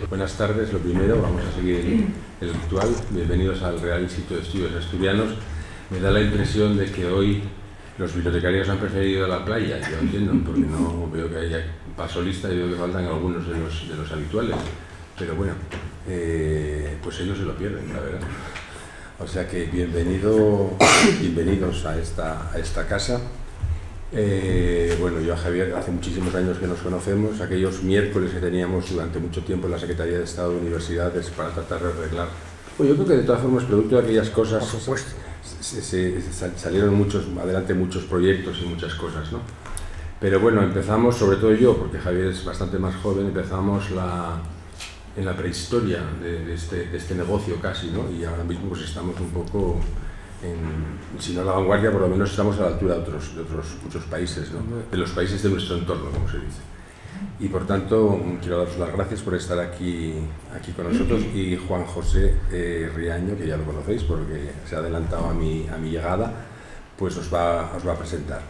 Buenas tardes. Lo primero, vamos a seguir el ritual. Bienvenidos al Real Instituto de Estudios Asturianos. Me da la impresión de que hoy los bibliotecarios han preferido la playa. Yo entiendo, porque no veo que haya paso lista y veo que faltan algunos de los habituales. Pero bueno, pues ellos se lo pierden, la verdad. O sea que bienvenidos a esta casa. Bueno, yo a Javier hace muchísimos años que nos conocemos, aquellos miércoles que teníamos durante mucho tiempo en la Secretaría de Estado de Universidades para tratar de arreglar. Pues yo creo que de todas formas, producto de aquellas cosas, por supuesto, salieron adelante muchos proyectos y muchas cosas, ¿no? Pero bueno, empezamos, sobre todo yo, porque Javier es bastante más joven, empezamos en la prehistoria de este negocio casi, ¿no? Y ahora mismo pues estamos un poco, si no a la vanguardia, por lo menos estamos a la altura de otros muchos países, ¿no? De los países de nuestro entorno, como se dice. Y por tanto, quiero daros las gracias por estar aquí con nosotros, y Juan José Riaño, que ya lo conocéis porque se ha adelantado a mi llegada, pues os va a presentar.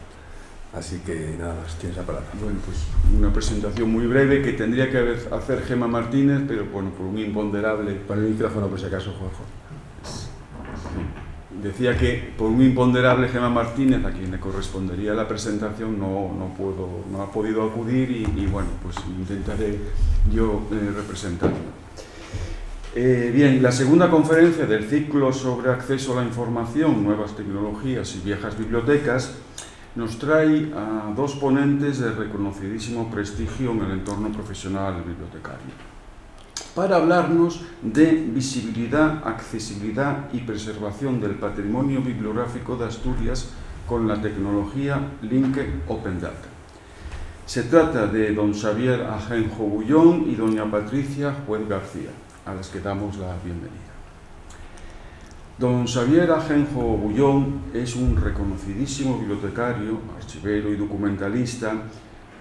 Así que nada más, tienes la palabra. Bueno, pues una presentación muy breve que tendría que hacer Gemma Martínez, pero bueno, por un imponderable... Pon el micrófono por si acaso, Juanjo. Decía que por un imponderable Gemma Martínez, a quien le correspondería la presentación, no ha podido acudir y bueno, pues intentaré yo representarla. Bien, la segunda conferencia del ciclo sobre acceso a la información, nuevas tecnologías y viejas bibliotecas, nos trae a dos ponentes de reconocidísimo prestigio en el entorno profesional bibliotecario, para hablarnos de visibilidad, accesibilidad y preservación del patrimonio bibliográfico de Asturias con la tecnología Linked Open Data. Se trata de don Xavier Ajenjo Bullón y doña Patricia Juez García, a las que damos la bienvenida. Don Xavier Ajenjo Bullón es un reconocidísimo bibliotecario, archivero y documentalista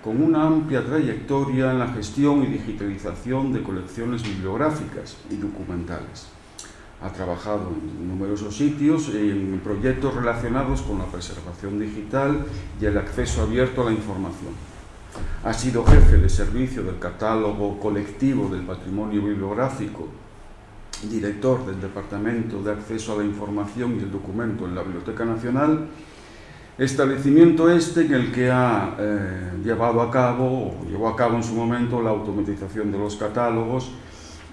con una amplia trayectoria en la gestión y digitalización de colecciones bibliográficas y documentales. Ha trabajado en numerosos sitios y en proyectos relacionados con la preservación digital y el acceso abierto a la información. Ha sido jefe de servicio del catálogo colectivo del patrimonio bibliográfico, director del Departamento de Acceso a la Información y el Documento en la Biblioteca Nacional, establecimiento en el que ha llevó a cabo en su momento la automatización de los catálogos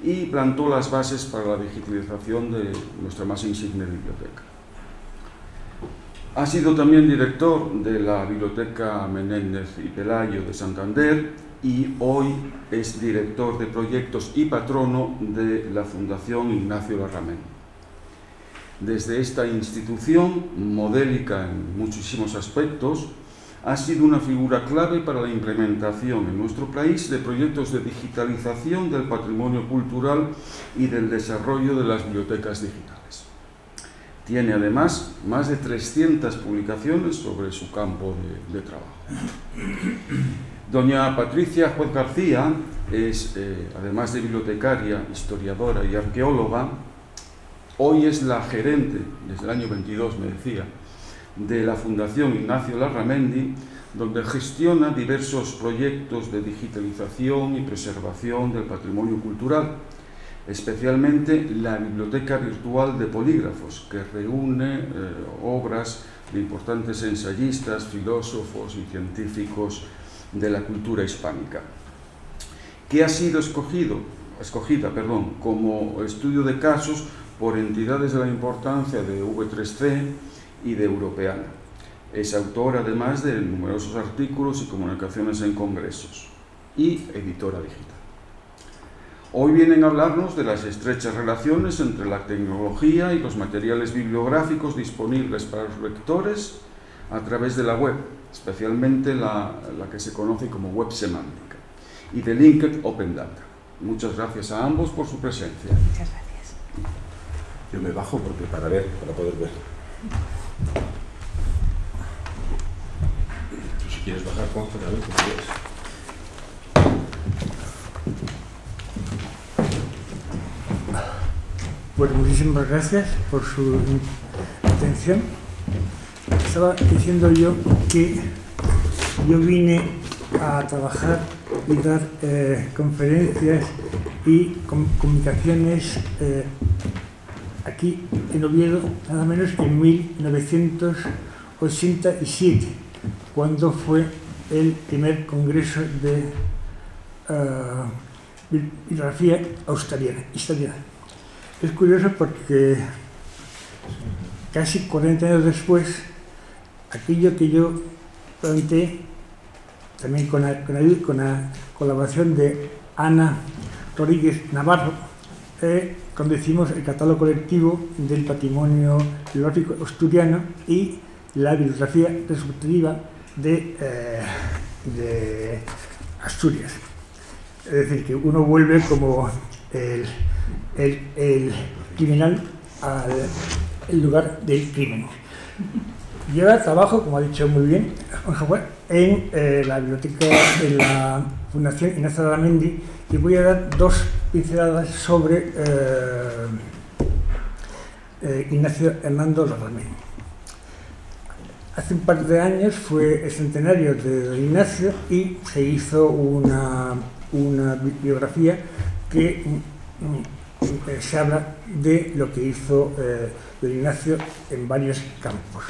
y plantó las bases para la digitalización de nuestra más insigne biblioteca. Ha sido también director de la Biblioteca Menéndez y Pelayo de Santander y hoy es director de proyectos y patrono de la Fundación Ignacio Larramendi. Desde esta institución, modélica en muchísimos aspectos, ha sido una figura clave para la implementación en nuestro país de proyectos de digitalización del patrimonio cultural y del desarrollo de las bibliotecas digitales. Tiene además más de 300 publicaciones sobre su campo de trabajo. Doña Patricia Juez García es, además de bibliotecaria, historiadora y arqueóloga, hoy es la gerente, desde el año 22 me decía, de la Fundación Ignacio Larramendi, donde gestiona diversos proyectos de digitalización y preservación del patrimonio cultural, especialmente la Biblioteca Virtual de Polígrafos, que reúne obras de importantes ensayistas, filósofos y científicos de la cultura hispánica, que ha sido escogida como estudio de casos por entidades de la importancia de V3C y de Europeana. Es autora además de numerosos artículos y comunicaciones en congresos y editora digital. Hoy vienen a hablarnos de las estrechas relaciones entre la tecnología y los materiales bibliográficos disponibles para los lectores a través de la web, especialmente la que se conoce como web semántica, y de Linked Open Data. Muchas gracias a ambos por su presencia. Muchas gracias. Yo me bajo porque para poder ver. Tú si quieres bajar, Juanjo, también, si quieres. Bueno, muchísimas gracias por su atención. Estaba diciendo yo que yo vine a trabajar y dar conferencias y comunicaciones aquí en Oviedo, nada menos que en 1987, cuando fue el primer congreso de bibliografía historiana. Es curioso porque casi 40 años después, aquello que yo planteé, también con la colaboración de Ana Rodríguez Navarro, cuando hicimos el catálogo colectivo del patrimonio bibliográfico asturiano y la bibliografía resolutiva de Asturias. Es decir, que uno vuelve como el criminal al lugar del crimen. Yo trabajo, como ha dicho muy bien, en la biblioteca de la Fundación Ignacio Larramendi, y voy a dar dos pinceladas sobre Ignacio Hernando Larramendi. Hace un par de años fue el centenario de Ignacio y se hizo una bibliografía que se habla de lo que hizo don Ignacio en varios campos.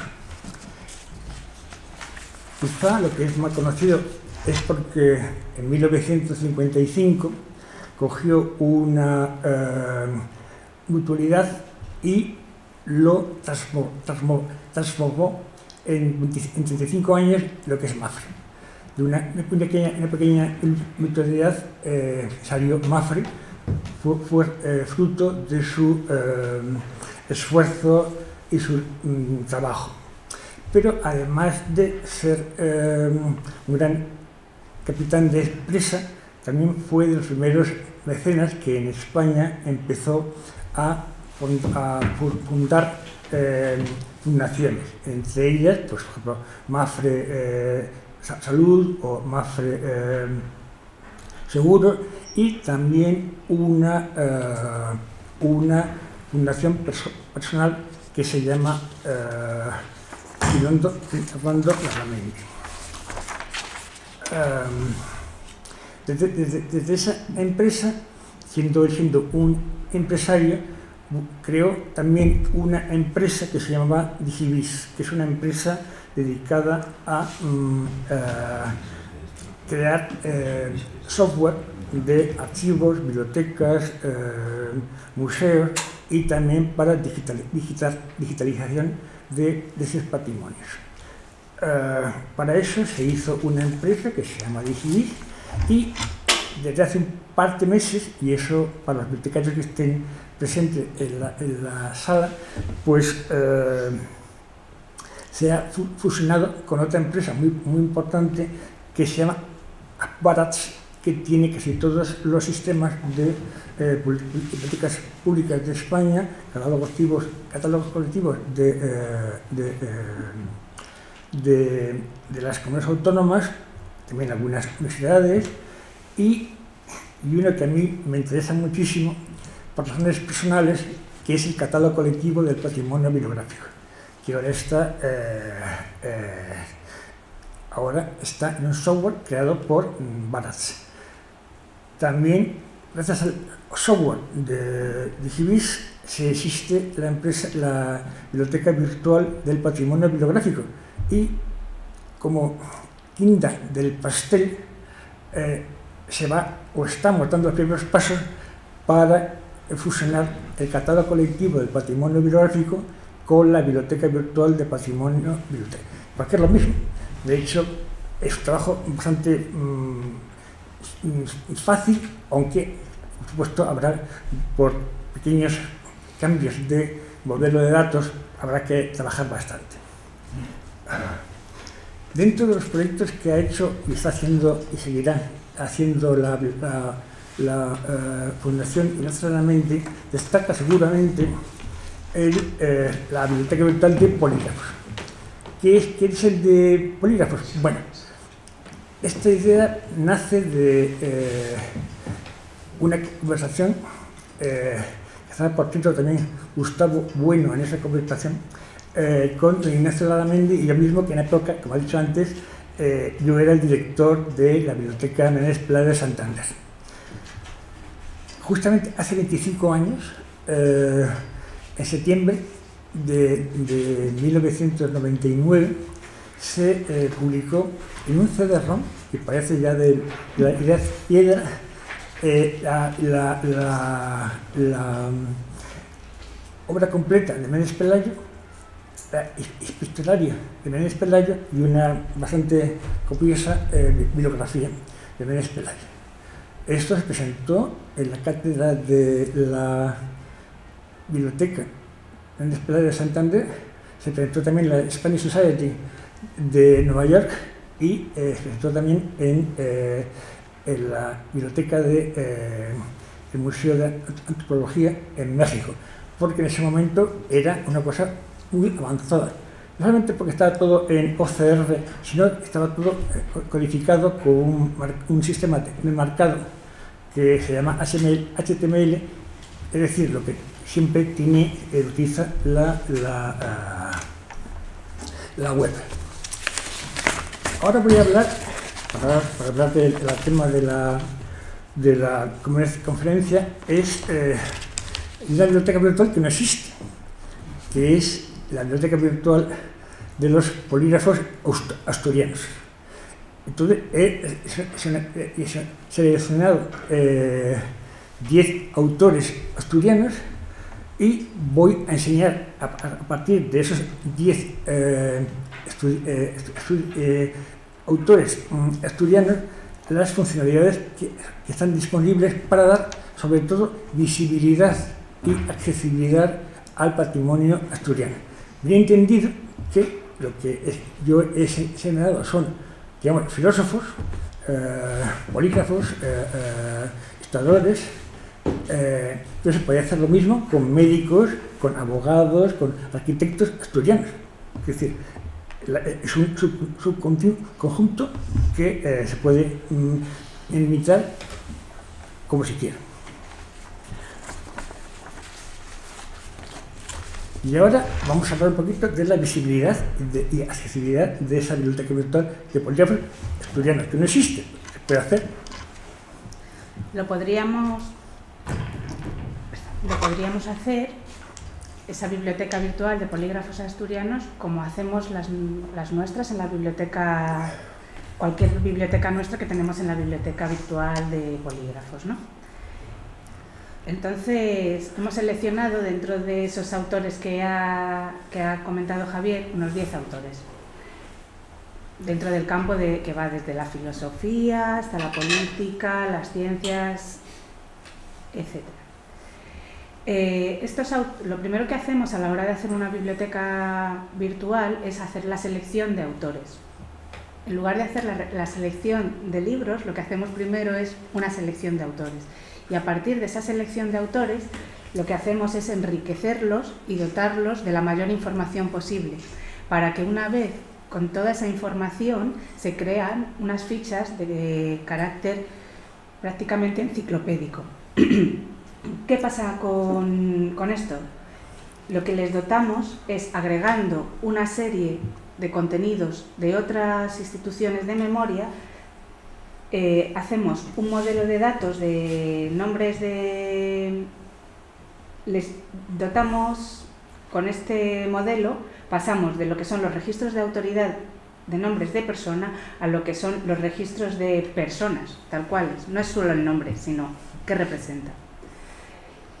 Quizá lo que es más conocido es porque en 1955 cogió una mutualidad y lo transformó en 35 años lo que es Mafre. De una pequeña mutualidad salió Mafre, fue fruto de su esfuerzo y su trabajo. Pero además de ser un gran capitán de empresa, también fue de los primeros mecenas que en España empezó a fundar fundaciones, entre ellas, pues, por ejemplo, Mafre Salud o Mafre Seguro, y también una fundación personal que se llama Hernando Larramendi. Desde esa empresa, siendo un empresario, creó también una empresa que se llamaba Digibis, que es una empresa dedicada a crear software de archivos, bibliotecas, museos y también para digitalización de esos patrimonios. Para eso se hizo una empresa que se llama Digibis y desde hace un par de meses, y eso para los bibliotecarios que estén presentes en la sala, pues se ha fusionado con otra empresa muy importante que se llama Barats, que tiene casi todos los sistemas de bibliotecas públicas de España, catálogos colectivos de las comunidades autónomas, también algunas universidades, y uno que a mí me interesa muchísimo por razones personales, que es el catálogo colectivo del patrimonio bibliográfico, que ahora está en un software creado por Barats. También, gracias al software de Digibis, existe la Biblioteca Virtual del Patrimonio Bibliográfico, y como quinta del pastel se va o estamos dando los primeros pasos para fusionar el catálogo colectivo del patrimonio bibliográfico con la Biblioteca Virtual del Patrimonio Bibliográfico, porque es lo mismo. De hecho, es un trabajo bastante fácil, aunque por supuesto habrá, por pequeños cambios de modelo de datos, habrá que trabajar bastante. Dentro de los proyectos que ha hecho y está haciendo y seguirá haciendo la Fundación Ignacio Larramendi, destaca seguramente la Biblioteca Virtual de Polígrafos. ¿Qué es el de polígrafos? Bueno, esta idea nace de una conversación que estaba por cierto también Gustavo Bueno en esa conversación con Ignacio Larramendi y yo mismo, que en la época, como he dicho antes, yo era el director de la Biblioteca Menéndez Pelayo de Santander. Justamente hace 25 años, en septiembre de 1999, se publicó en un CD-ROM, que parece ya de la edad piedra, la obra completa de Menéndez Pelayo, la epistolaria de Menéndez Pelayo y una bastante copiosa bibliografía de Menéndez Pelayo. Esto se presentó en la cátedra de la Biblioteca Menéndez Pelayo de Santander, se presentó también en la Spanish Society de Nueva York y se presentó también en la biblioteca del Museo de Antropología en México, porque en ese momento era una cosa muy avanzada. No solamente porque estaba todo en OCR, sino estaba todo codificado con un sistema de marcado que se llama HTML, es decir, lo que siempre utiliza la web. Ahora voy a hablar, para hablar del tema de la conferencia, es una biblioteca virtual que no existe, que es la biblioteca virtual de los polígrafos asturianos. Entonces he seleccionado 10 autores asturianos y voy a enseñar a partir de esos 10 autores asturianos las funcionalidades que están disponibles para dar sobre todo visibilidad y accesibilidad al patrimonio asturiano. Bien entendido que lo que yo he señalado son, digamos, filósofos, polígrafos, historiadores, pero se puede hacer lo mismo con médicos, con abogados, con arquitectos asturianos. Es decir, es un subconjunto que se puede imitar como se quiera. Y ahora vamos a hablar un poquito de la visibilidad y accesibilidad de esa biblioteca virtual de polígrafos asturianos, que no existe, se puede hacer. Lo podríamos hacer, esa biblioteca virtual de polígrafos asturianos, como hacemos las nuestras en la biblioteca, cualquier biblioteca nuestra que tenemos en la biblioteca virtual de polígrafos, ¿no? Entonces, hemos seleccionado dentro de esos autores que ha comentado Javier, unos 10 autores. Dentro del campo que va desde la filosofía hasta la política, las ciencias, etc. Lo primero que hacemos a la hora de hacer una biblioteca virtual es hacer la selección de autores. En lugar de hacer la selección de libros, lo que hacemos primero es una selección de autores. Y a partir de esa selección de autores, lo que hacemos es enriquecerlos y dotarlos de la mayor información posible, para que una vez con toda esa información se crean unas fichas de carácter prácticamente enciclopédico. ¿Qué pasa con esto? Lo que les dotamos es agregando una serie de contenidos de otras instituciones de memoria. Hacemos un modelo de datos de nombres les dotamos con este modelo, pasamos de lo que son los registros de autoridad de nombres de persona a lo que son los registros de personas, tal cuales. No es solo el nombre, sino qué representa.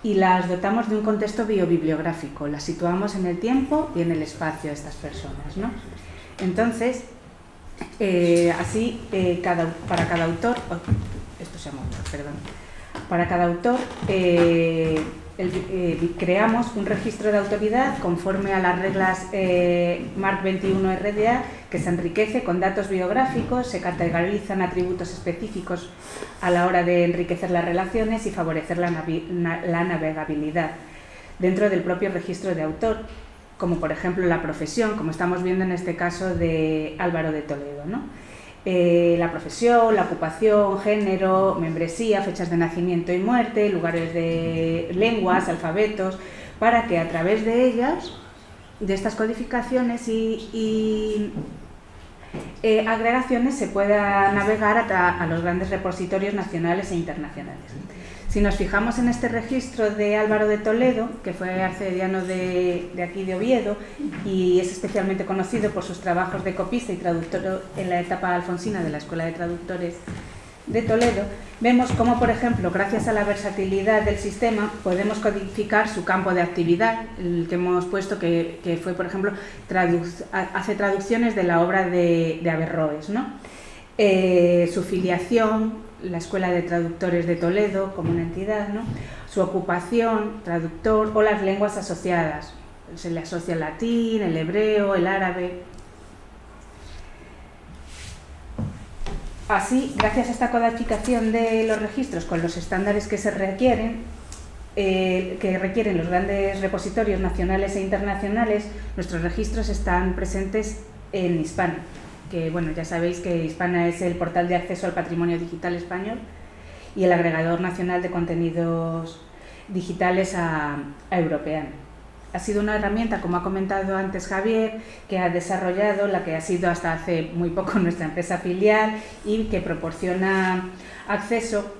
Y las dotamos de un contexto biobibliográfico, las situamos en el tiempo y en el espacio de estas personas, ¿no? Entonces, así, para cada autor, para cada autor creamos un registro de autoridad conforme a las reglas MARC 21 RDA, que se enriquece con datos biográficos, se categorizan atributos específicos a la hora de enriquecer las relaciones y favorecer la navegabilidad dentro del propio registro de autor, como por ejemplo la profesión, como estamos viendo en este caso de Álvaro de Toledo, ¿no? La profesión, la ocupación, género, membresía, fechas de nacimiento y muerte, lugares de lenguas, alfabetos, para que a través de ellas, de estas codificaciones y agregaciones se pueda navegar a los grandes repositorios nacionales e internacionales. Si nos fijamos en este registro de Álvaro de Toledo, que fue arcediano de aquí de Oviedo y es especialmente conocido por sus trabajos de copista y traductor en la etapa alfonsina de la Escuela de Traductores de Toledo, vemos cómo, por ejemplo, gracias a la versatilidad del sistema, podemos codificar su campo de actividad, el que hemos puesto que fue, por ejemplo, hace traducciones de la obra de Averroes, ¿no? Su filiación, la Escuela de Traductores de Toledo como una entidad, ¿no? Su ocupación, traductor, o las lenguas asociadas. Se le asocia el latín, el hebreo, el árabe. Así, gracias a esta codificación de los registros con los estándares que se requieren, que requieren los grandes repositorios nacionales e internacionales, nuestros registros están presentes en Hispana, que bueno, ya sabéis que Hispana es el portal de acceso al patrimonio digital español y el agregador nacional de contenidos digitales a Europeana. Ha sido una herramienta, como ha comentado antes Javier, que ha desarrollado la que ha sido hasta hace muy poco nuestra empresa filial y que proporciona acceso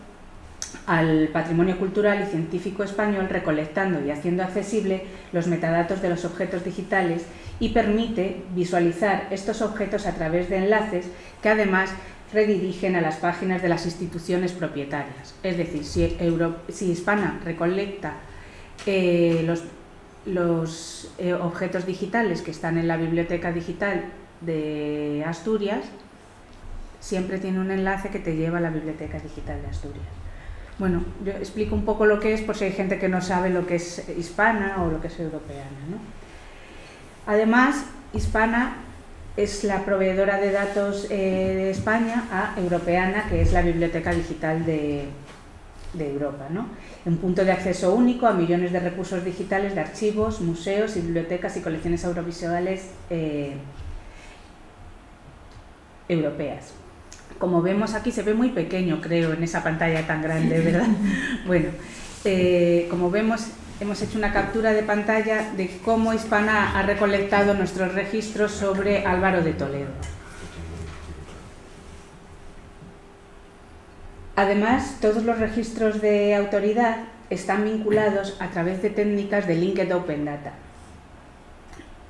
al patrimonio cultural y científico español, recolectando y haciendo accesible los metadatos de los objetos digitales, y permite visualizar estos objetos a través de enlaces que además redirigen a las páginas de las instituciones propietarias. Es decir, si Hispana recolecta los objetos digitales que están en la biblioteca digital de Asturias, siempre tiene un enlace que te lleva a la biblioteca digital de Asturias. Bueno, yo explico un poco lo que es, por si hay gente que no sabe lo que es Hispana o lo que es Europeana, ¿no? Además, Hispana es la proveedora de datos de España a Europeana, que es la biblioteca digital de Europa, ¿no? Un punto de acceso único a millones de recursos digitales de archivos, museos, bibliotecas y colecciones audiovisuales europeas. Como vemos aquí, se ve muy pequeño, creo, en esa pantalla tan grande, ¿verdad? Bueno, como vemos, hemos hecho una captura de pantalla de cómo Hispana ha recolectado nuestros registros sobre Álvaro de Toledo. Además, todos los registros de autoridad están vinculados a través de técnicas de Linked Open Data,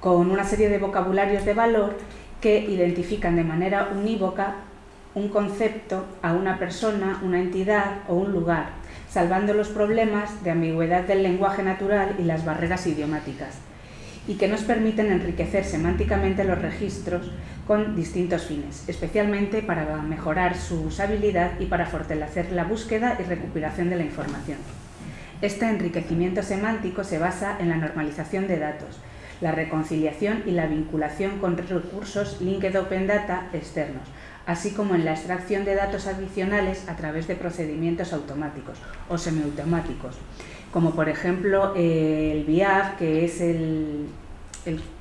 con una serie de vocabularios de valor que identifican de manera unívoca un concepto a una persona, una entidad o un lugar, salvando los problemas de ambigüedad del lenguaje natural y las barreras idiomáticas, y que nos permiten enriquecer semánticamente los registros con distintos fines, especialmente para mejorar su usabilidad y para fortalecer la búsqueda y recuperación de la información. Este enriquecimiento semántico se basa en la normalización de datos, la reconciliación y la vinculación con recursos Linked Open Data externos, así como en la extracción de datos adicionales a través de procedimientos automáticos o semiautomáticos, como por ejemplo el BIAF, que es el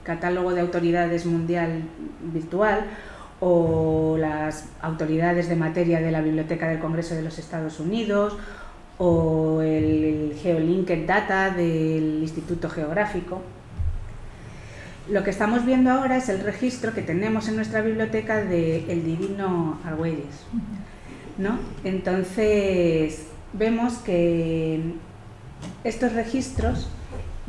catálogo de autoridades mundial virtual, o las autoridades de materia de la Biblioteca del Congreso de los Estados Unidos, o el GeoLinked Data del Instituto Geográfico. Lo que estamos viendo ahora es el registro que tenemos en nuestra biblioteca de El Divino Argüelles, ¿no? Entonces, vemos que estos registros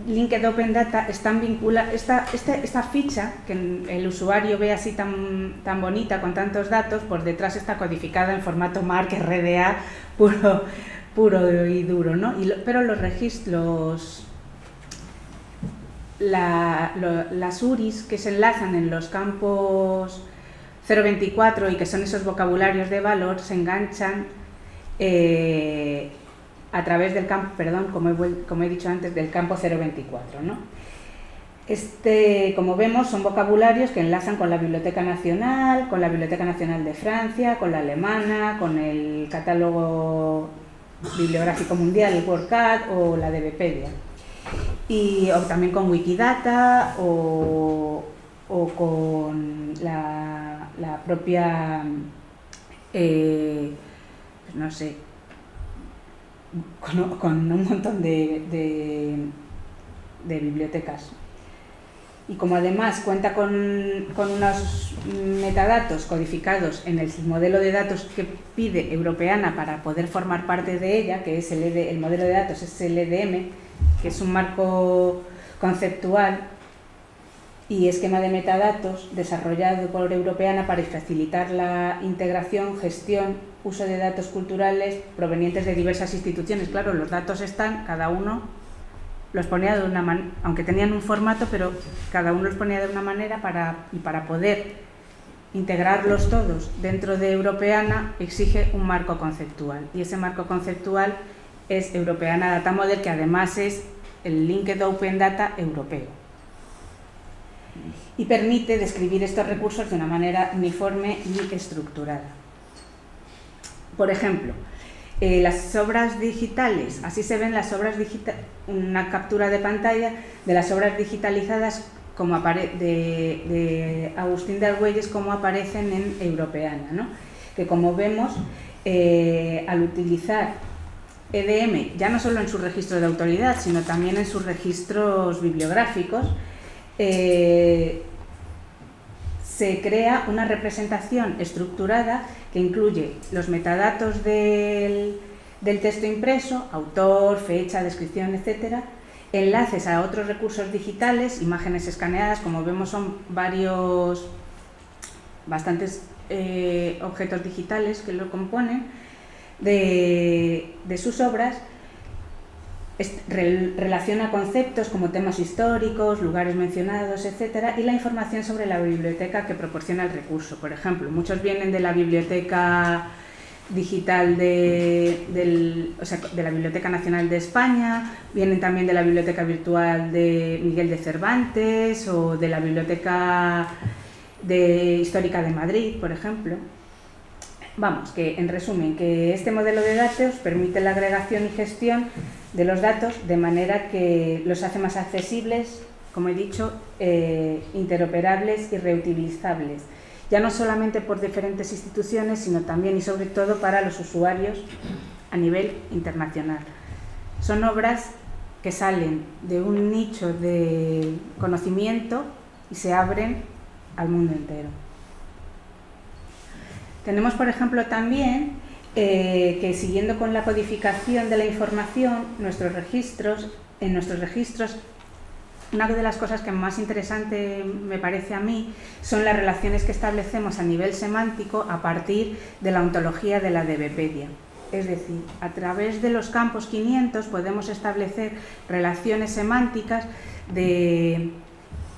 Linked Open Data están vinculados, esta ficha que el usuario ve así tan bonita con tantos datos, por detrás está codificada en formato MARC RDA puro y duro, ¿no? Pero los registros, las URIs que se enlazan en los campos 024 y que son esos vocabularios de valor, se enganchan a través del campo, perdón, como he dicho antes, del campo 024, ¿no? Como vemos, son vocabularios que enlazan con la Biblioteca Nacional, con la Biblioteca Nacional de Francia, con la alemana, con el catálogo bibliográfico mundial, el WorldCat, o la DBpedia. O también con Wikidata o con la propia, no sé, con un montón de bibliotecas. y como además cuenta con unos metadatos codificados en el modelo de datos que pide Europeana para poder formar parte de ella, que es el modelo de datos es LDM, que es un marco conceptual y esquema de metadatos desarrollado por Europeana para facilitar la integración, gestión, uso de datos culturales provenientes de diversas instituciones. Claro, los datos están, cada uno los ponía de una manera, aunque tenían un formato, pero cada uno los ponía de una manera para poder integrarlos todos dentro de Europeana exige un marco conceptual, y ese marco conceptual es Europeana Data Model, que además es el Linked Open Data europeo, y permite describir estos recursos de una manera uniforme y estructurada. Por ejemplo, las obras digitales, así se ven las obras digitales, una captura de pantalla de las obras digitalizadas como de Agustín de Argüelles, como aparecen en Europeana, ¿no? Que como vemos, al utilizar EDM, ya no solo en su registro de autoridad, sino también en sus registros bibliográficos, se crea una representación estructurada que incluye los metadatos del texto impreso, autor, fecha, descripción, etcétera, enlaces a otros recursos digitales, imágenes escaneadas, como vemos son bastantes objetos digitales que lo componen, de sus obras. Relaciona conceptos como temas históricos, lugares mencionados, etcétera, y la información sobre la biblioteca que proporciona el recurso. Por ejemplo, muchos vienen de la biblioteca digital de la Biblioteca Nacional de España, vienen también de la biblioteca virtual de Miguel de Cervantes o de la Biblioteca Histórica de Madrid, por ejemplo. Vamos, que en resumen, que este modelo de datos permite la agregación y gestión de los datos de manera que los hace más accesibles, como he dicho, interoperables y reutilizables, ya no solamente por diferentes instituciones, sino también y sobre todo para los usuarios a nivel internacional. Son obras que salen de un nicho de conocimiento y se abren al mundo entero. Tenemos, por ejemplo, también que siguiendo con la codificación de la información, en nuestros registros, una de las cosas que más interesante me parece a mí son las relaciones que establecemos a nivel semántico a partir de la ontología de la DBpedia. Es decir, a través de los campos 500 podemos establecer relaciones semánticas de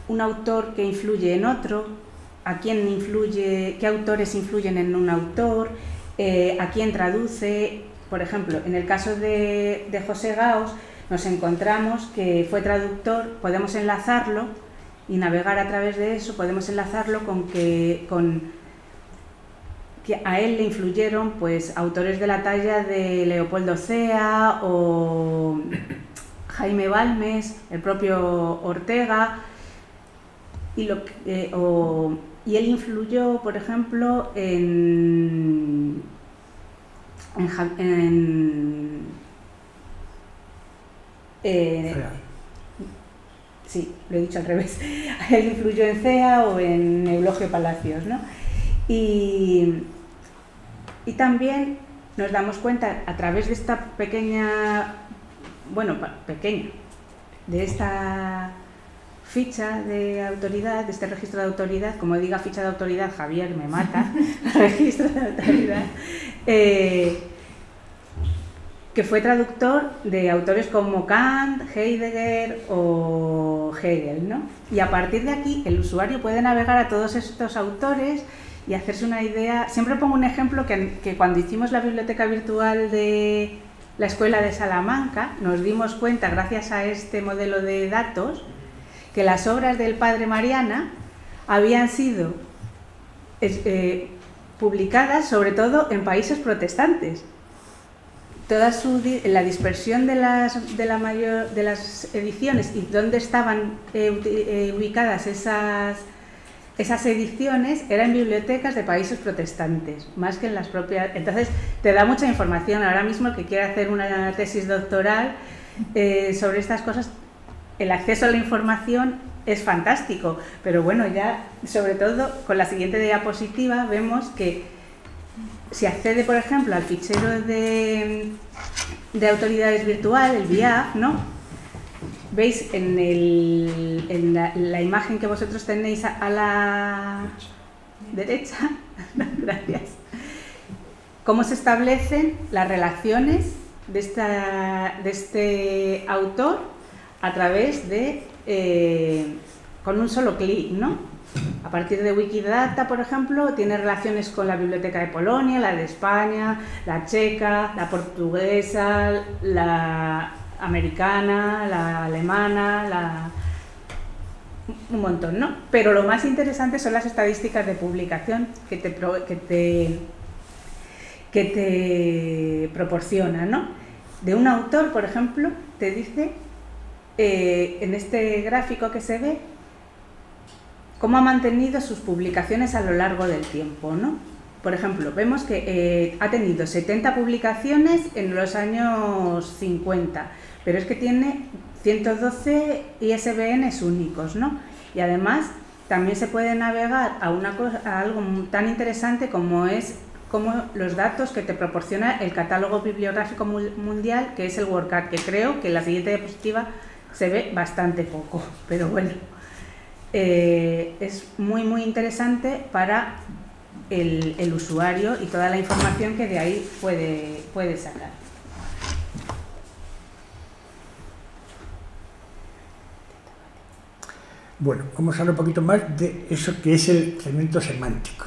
un autor que influye en otro, a quién influye, qué autores influyen en un autor, a quién traduce. Por ejemplo, en el caso de José Gaos, nos encontramos que fue traductor, podemos enlazarlo y navegar a través de eso, podemos enlazarlo con que a él le influyeron pues autores de la talla de Leopoldo Cea o Jaime Balmes, el propio Ortega, y él influyó, por ejemplo, sí, lo he dicho al revés. Él influyó en Cea o en Eulogio Palacios, ¿no? Y también nos damos cuenta a través de esta de esta ficha de autoridad, de este registro de autoridad, como diga ficha de autoridad, Javier me mata, registro de autoridad, que fue traductor de autores como Kant, Heidegger o Hegel, ¿no? Y a partir de aquí el usuario puede navegar a todos estos autores y hacerse una idea. Siempre pongo un ejemplo que cuando hicimos la biblioteca virtual de la Escuela de Salamanca, nos dimos cuenta, gracias a este modelo de datos, que las obras del padre Mariana habían sido publicadas sobre todo en países protestantes. La dispersión de las ediciones y dónde estaban ubicadas esas ediciones era en bibliotecas de países protestantes, más que en las propias. Entonces te da mucha información. Ahora mismo el que quiera hacer una tesis doctoral sobre estas cosas, el acceso a la información es fantástico, pero bueno, ya sobre todo con la siguiente diapositiva vemos que si accede, por ejemplo, al fichero de autoridades virtual, el BIAF, ¿no? Veis en la imagen que vosotros tenéis a la derecha, gracias, cómo se establecen las relaciones de este autor a través de, con un solo clic, ¿no? A partir de Wikidata, por ejemplo, tiene relaciones con la Biblioteca de Polonia, la de España, la checa, la portuguesa, la americana, la alemana, un montón, ¿no? Pero lo más interesante son las estadísticas de publicación que te proporciona, ¿no? De un autor, por ejemplo, te dice en este gráfico que se ve cómo ha mantenido sus publicaciones a lo largo del tiempo, ¿no? Por ejemplo, vemos que ha tenido 70 publicaciones en los años 50, pero es que tiene 112 ISBNs únicos, ¿no? Y además también se puede navegar a algo tan interesante como los datos que te proporciona el catálogo bibliográfico mundial, que es el WORDCAT, que creo que en la siguiente diapositiva se ve bastante poco, pero bueno, es muy muy interesante para el usuario y toda la información que de ahí puede sacar. Bueno, vamos a hablar un poquito más de eso que es el segmento semántico.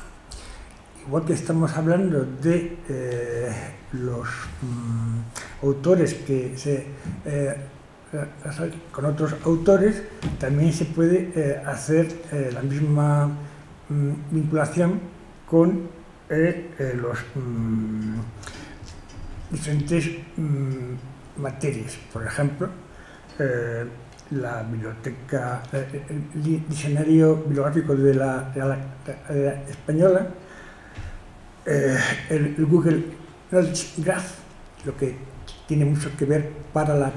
Igual que estamos hablando de los autores que se con otros autores, también se puede hacer la misma vinculación con los diferentes materias. Por ejemplo, la biblioteca, el diccionario bibliográfico de la española, el Google Knowledge Graph, lo que tiene mucho que ver para la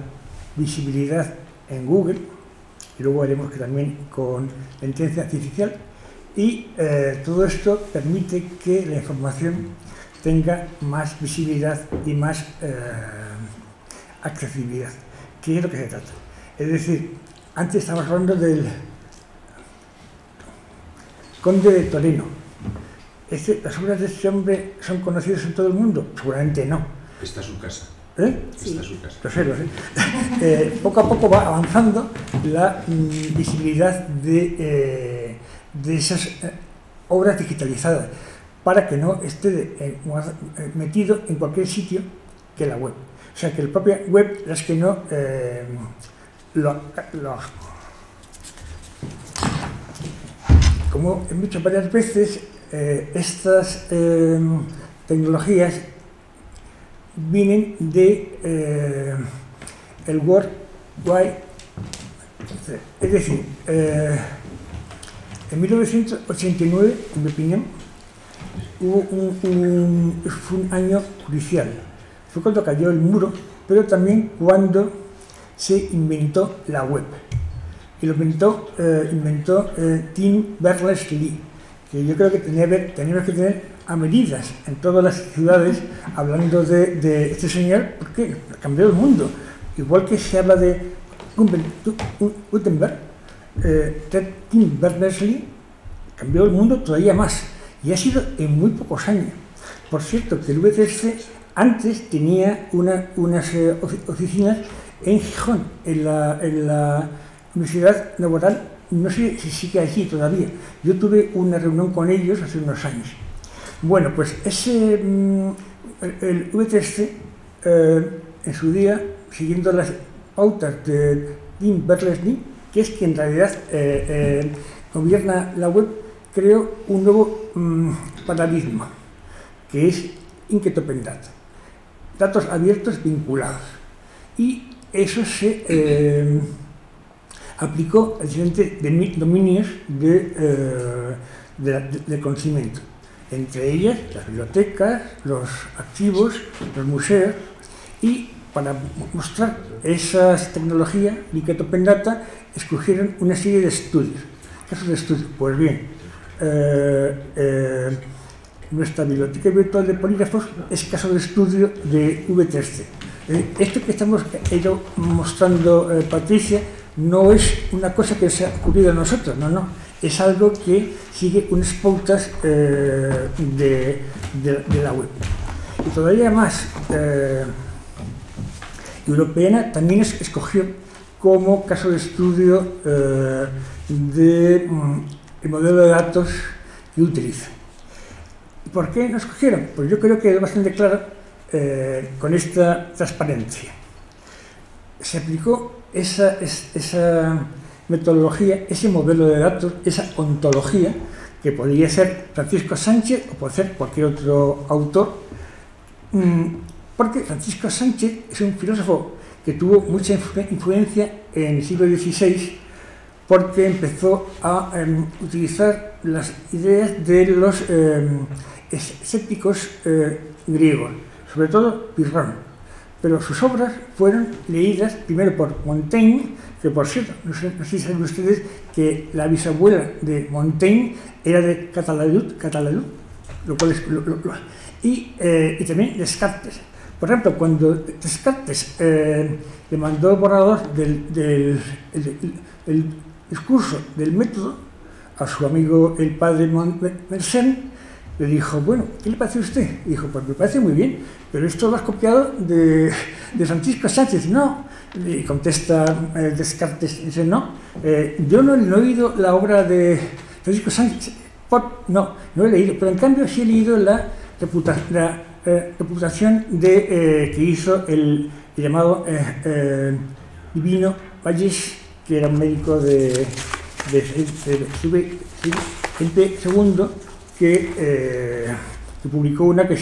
visibilidad en Google, y luego veremos que también con la inteligencia artificial, y todo esto permite que la información tenga más visibilidad y más accesibilidad. ¿Qué es lo que se trata? Es decir, antes estábamos hablando del Conde de Toreno. ¿Las obras de este hombre son conocidas en todo el mundo? Seguramente no. Está su casa. Sí. Está su casa. Lo sé. Poco a poco va avanzando la visibilidad de esas obras digitalizadas para que no esté metido en cualquier sitio que la web. O sea, que la propia web es que no como he dicho varias veces, estas tecnologías vienen de el World Wide Web. Es decir, en 1989, en mi opinión, fue un año crucial. Fue cuando cayó el muro, pero también cuando se inventó la web. Y lo inventó Tim Berners-Lee, que yo creo que teníamos que tener a medidas en todas las ciudades hablando de este señor, porque cambió el mundo. Igual que se habla de Gutenberg, Tim Berners-Lee cambió el mundo todavía más, y ha sido en muy pocos años. Por cierto, que el VCC antes tenía unas oficinas en Gijón, en la Universidad Laboral, no sé si sigue allí todavía. Yo tuve una reunión con ellos hace unos años. Bueno, pues el VTC, en su día, siguiendo las pautas de Tim Berners-Lee, que es quien en realidad gobierna la web, creó un nuevo paradigma, que es Inket Open Data, datos abiertos vinculados. Y eso se aplicó a diferentes dominios de conocimiento, entre ellas las bibliotecas, los archivos, los museos, y para mostrar esas tecnologías, Linked Open Data, escogieron una serie de estudios. Casos de estudio, pues bien, nuestra biblioteca virtual de polígrafos es caso de estudio de V3C. Esto que estamos mostrando, Patricia, no es una cosa que se ha ocurrido a nosotros, no, es algo que sigue unas pautas de la web. Y todavía más, Europeana también escogió como caso de estudio el modelo de datos que utiliza. ¿Y por qué nos escogieron? Pues yo creo que es bastante claro con esta transparencia. Se aplicó esa metodología, ese modelo de datos, esa ontología, que podría ser Francisco Sánchez o puede ser cualquier otro autor, porque Francisco Sánchez es un filósofo que tuvo mucha influencia en el siglo XVI, porque empezó a utilizar las ideas de los escépticos griegos, sobre todo Pirrón. Pero sus obras fueron leídas primero por Montaigne, que por cierto, no sé si saben ustedes que la bisabuela de Montaigne era de Catalayud, lo cual es, y también Descartes. Por ejemplo, cuando Descartes le mandó el borrador del discurso del método a su amigo el padre Mersenne, le dijo, bueno, ¿qué le parece a usted? Y dijo, pues me parece muy bien, pero esto lo has copiado de Francisco Sánchez. No, y contesta Descartes, dice, no, yo no he oído la obra de Francisco Sánchez, no he leído, pero en cambio sí he leído la reputación que hizo el llamado Divino Valles, que era un médico de Felipe II, que publicó una obra que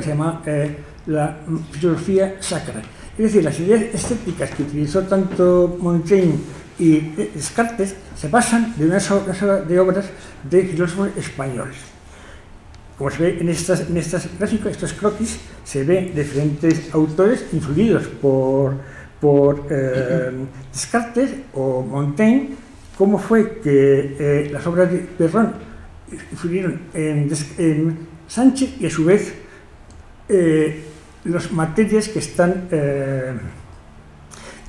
se llama La filosofía sacra. Es decir, las ideas escépticas que utilizó tanto Montaigne y Descartes se basan de una serie de obras de filósofos españoles. Como se ve en estas gráficas, estos croquis, se ven diferentes autores influidos por Descartes o Montaigne. Cómo fue que las obras de Pirrón influyeron en Sánchez y a su vez las materias que están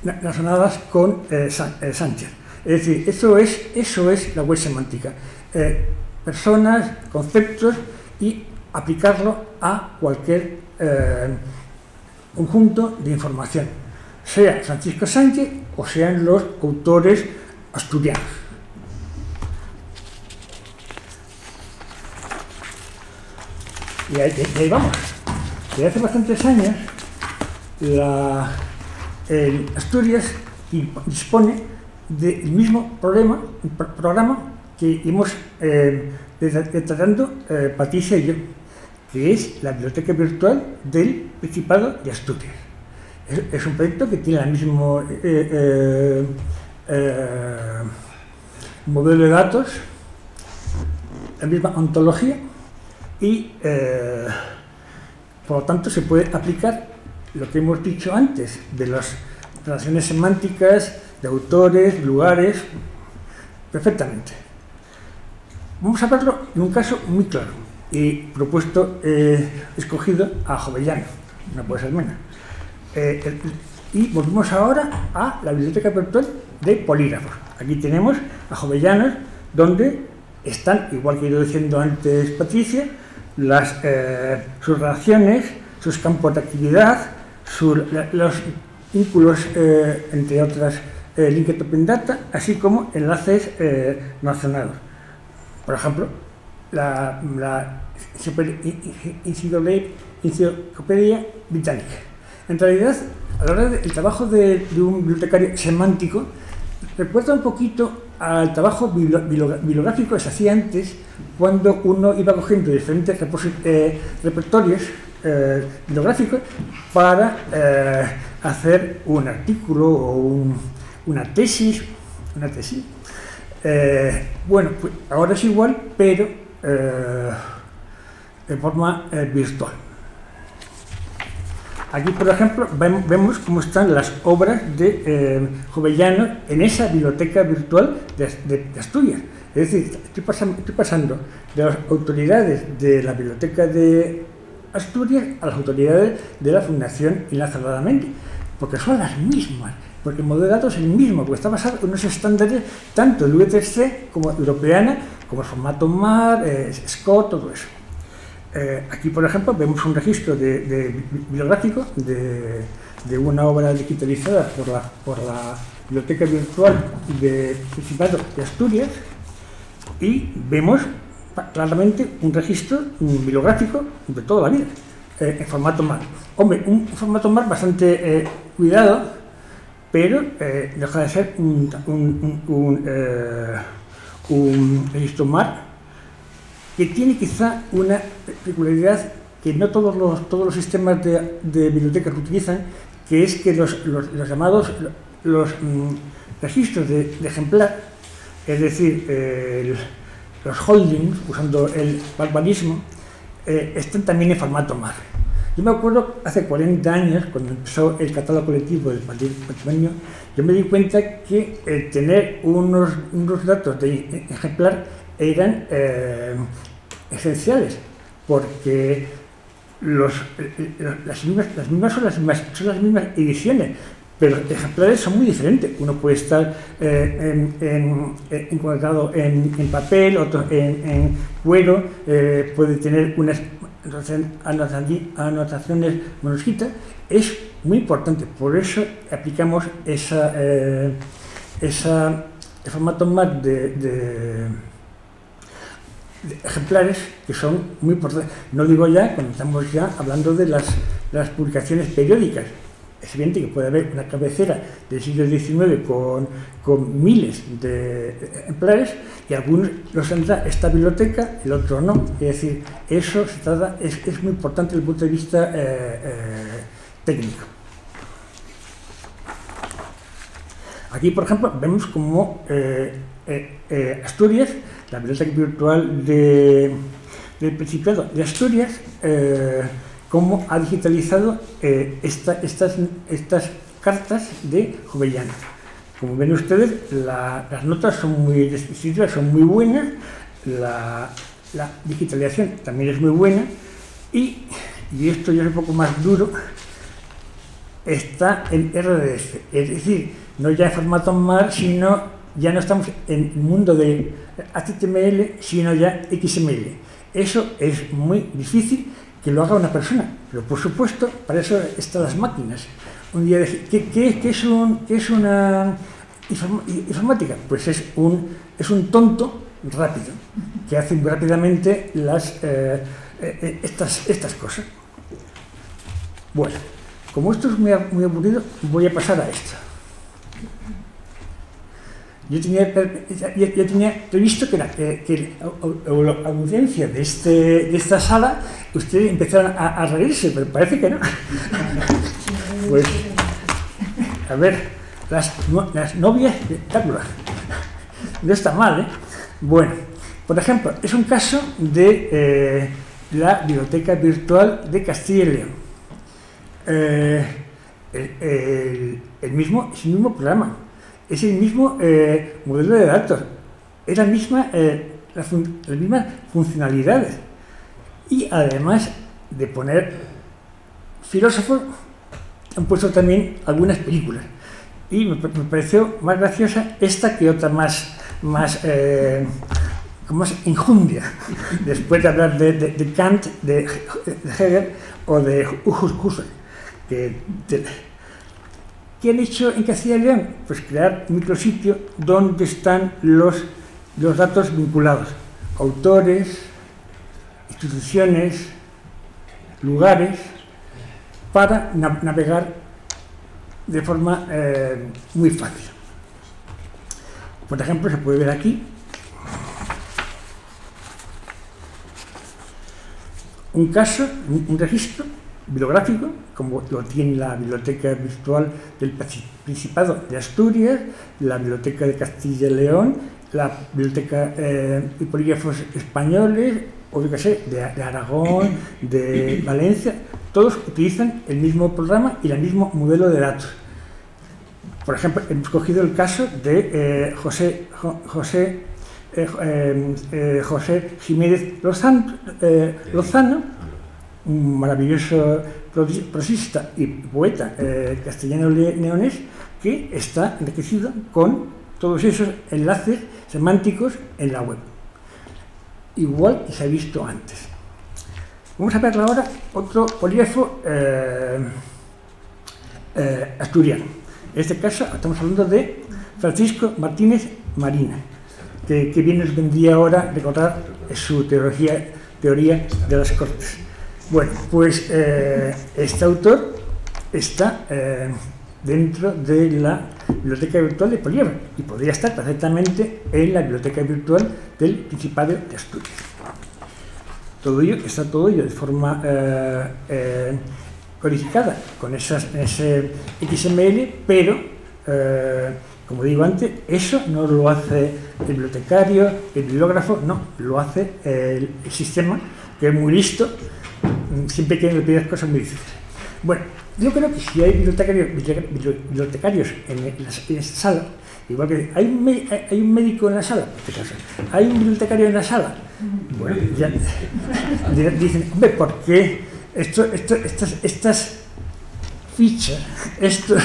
relacionadas con Sánchez. Es decir, eso es la web semántica. Personas, conceptos y aplicarlo a cualquier conjunto de información, sea Francisco Sánchez o sean los autores asturianos. Y ahí vamos. Desde hace bastantes años, Asturias dispone del mismo programa que hemos tratando Patricia y yo, que es la biblioteca virtual del Principado de Asturias. Es un proyecto que tiene el mismo modelo de datos, la misma ontología y por lo tanto se puede aplicar lo que hemos dicho antes de las relaciones semánticas, de autores, lugares, perfectamente. Vamos a verlo en un caso muy claro y escogido a Jovellano, no puede ser menos. Y volvemos ahora a la biblioteca virtual de polígrafos. Aquí tenemos a Jovellanos, donde están, igual que he ido diciendo antes Patricia, sus relaciones, sus campos de actividad, los vínculos, entre otras, Linked Open Data, así como enlaces relacionados. Por ejemplo, la Enciclopedia Británica. En realidad, a la hora del trabajo de un bibliotecario semántico, recuerda un poquito al trabajo bibliográfico que se hacía antes, cuando uno iba cogiendo diferentes repertorios bibliográficos para hacer un artículo o una tesis. Bueno, pues ahora es igual, pero de forma virtual. Aquí, por ejemplo, vemos cómo están las obras de Jovellanos en esa biblioteca virtual de Asturias. Es decir, estoy pasando de las autoridades de la biblioteca de Asturias a las autoridades de la Fundación Ignacio Larramendi, porque son las mismas, porque el modelo de datos es el mismo, porque está basado en unos estándares tanto de UTC como europeana, como el formato MAR, SCOT, todo eso. Aquí, por ejemplo, vemos un registro bibliográfico de una obra digitalizada por la Biblioteca Virtual del Principado de Asturias, y vemos claramente un registro bibliográfico de toda la vida, en formato MAR. Hombre, un formato MAR bastante cuidado, pero deja de ser un registro MAR que tiene quizá una peculiaridad que no todos los sistemas de bibliotecas utilizan, que es que los llamados registros de ejemplar, es decir, los holdings, usando el barbarismo, están también en formato MAR. Yo me acuerdo hace 40 años, cuando empezó el catálogo colectivo del patrimonio, yo me di cuenta que tener unos datos de ejemplar eran esenciales, porque las mismas son las mismas ediciones, pero los ejemplares son muy diferentes. Uno puede estar encuadrado en papel, otro en cuero, puede tener unas anotaciones manuscritas. Es muy importante, por eso aplicamos el formato MAR de ejemplares, que son muy importantes. No digo ya cuando estamos ya hablando de las publicaciones periódicas. Es evidente que puede haber una cabecera del siglo XIX con miles de ejemplares, y algunos los tendrá esta biblioteca, el otro no. Es decir, eso es muy importante desde el punto de vista técnico. Aquí, por ejemplo, vemos como Asturias, la biblioteca virtual del Principado de Asturias, cómo ha digitalizado estas cartas de Jovellano. Como ven ustedes, las notas son muy descriptivas, son muy buenas, la digitalización también es muy buena, y esto ya es un poco más duro, está en RDF, es decir, no ya en formato MAR, sino ya no estamos en el mundo de HTML, sino ya XML. Eso es muy difícil que lo haga una persona, pero por supuesto, para eso están las máquinas. Un día decir, ¿qué es una informática? Pues es un tonto rápido, que hace muy rápidamente estas cosas. Bueno, como esto es muy aburrido, voy a pasar a esto. Yo tenía previsto que la audiencia de esta sala, ustedes empezaron a reírse, pero parece que no. Pues, a ver, las novias de Drácula. No está mal, ¿eh? Bueno, por ejemplo, es un caso de la Biblioteca Virtual de Castilla y León. Es el mismo programa. Es el mismo modelo de datos, es las mismas funcionalidades, y además de poner filósofos, han puesto también algunas películas, y me pareció más graciosa esta que otra más con más enjundia, después de hablar de Kant, de Hegel o de Husserl, ¿qué han hecho en Castilla y León? Pues crear un micrositio donde están los datos vinculados, autores, instituciones, lugares, para navegar de forma muy fácil. Por ejemplo, se puede ver aquí un caso, un registro bibliográfico, como lo tiene la Biblioteca Virtual del Principado de Asturias, la Biblioteca de Castilla y León, la Biblioteca de Polígrafos Españoles, o yo qué sé, de Aragón, de Valencia. todos utilizan el mismo programa y el mismo modelo de datos. Por ejemplo, hemos cogido el caso de José Jiménez Lozano, un maravilloso prosista y poeta castellano-leonés, que está enriquecido con todos esos enlaces semánticos en la web, igual que se ha visto antes. Vamos a ver ahora otro polígrafo asturiano. En este caso estamos hablando de Francisco Martínez Marina, que bien nos vendría ahora recordar su teoría de las Cortes. Bueno, pues este autor está dentro de la biblioteca virtual de Poliedro y podría estar perfectamente en la biblioteca virtual del Principado de Asturias. Está todo ello de forma codificada con ese XML, pero como digo antes, eso no lo hace el bibliotecario, el bibliógrafo, no, lo hace el sistema, que es muy listo, siempre quieren repetir cosas muy difíciles. Bueno, yo creo que si hay bibliotecarios en la sala, igual que hay un médico en la sala, en este caso, hay un bibliotecario en la sala, bueno, ya dicen, hombre, ¿por qué estas fichas, estos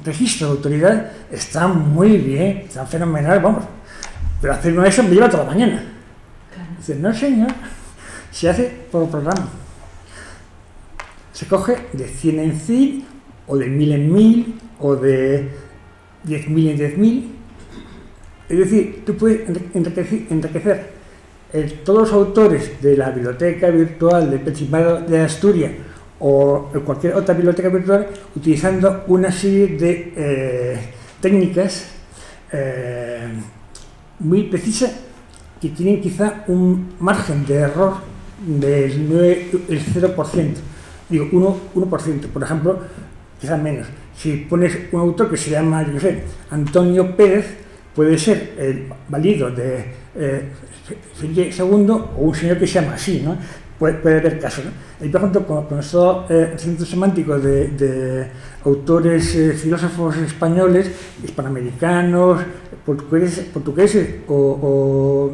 registros de autoridad están muy bien, están fenomenal, vamos, pero hacer eso me lleva toda la mañana? Dicen, no señor, se hace por programa. Se coge de 100 en 100, o de 1000 en 1000, o de 10.000 en 10.000. Es decir, tú puedes enriquecer todos los autores de la biblioteca virtual del Principado de Asturias o cualquier otra biblioteca virtual utilizando una serie de técnicas muy precisas que tienen quizá un margen de error del 0%. Digo, 1%, por ejemplo, quizá menos. Si pones un autor que se llama, yo qué sé, Antonio Pérez, puede ser el válido de Felipe II o un señor que se llama así, ¿no? Puede haber casos, ¿no? Y por ejemplo, con estos centros semánticos de autores filósofos españoles, hispanoamericanos, portugueses o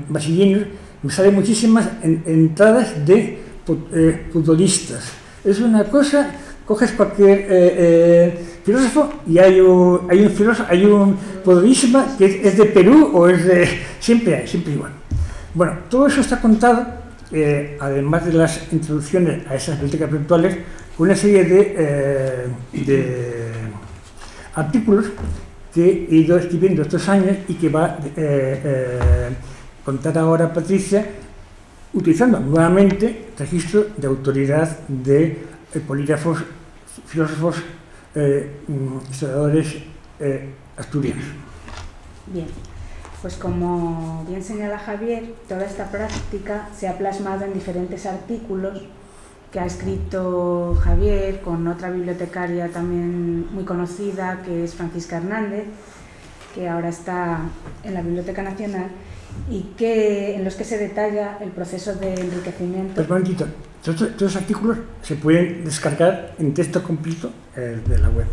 brasileños, me salen muchísimas entradas de futbolistas. Es una cosa, coges cualquier filósofo y hay un futbolista que es de Perú o es de... siempre igual. Bueno, todo eso está contado, además de las introducciones a esas bibliotecas virtuales, con una serie de artículos que he ido escribiendo estos años y que va a contar ahora Patricia, utilizando nuevamente registro de autoridad de polígrafos, filósofos, historiadores asturianos. Bien, pues como bien señala Javier, toda esta práctica se ha plasmado en diferentes artículos que ha escrito Javier con otra bibliotecaria también muy conocida, que es Francisca Hernández, que ahora está en la Biblioteca Nacional, y en los que se detalla el proceso de enriquecimiento. Pues un momentito, todos los artículos se pueden descargar en texto completo de la web.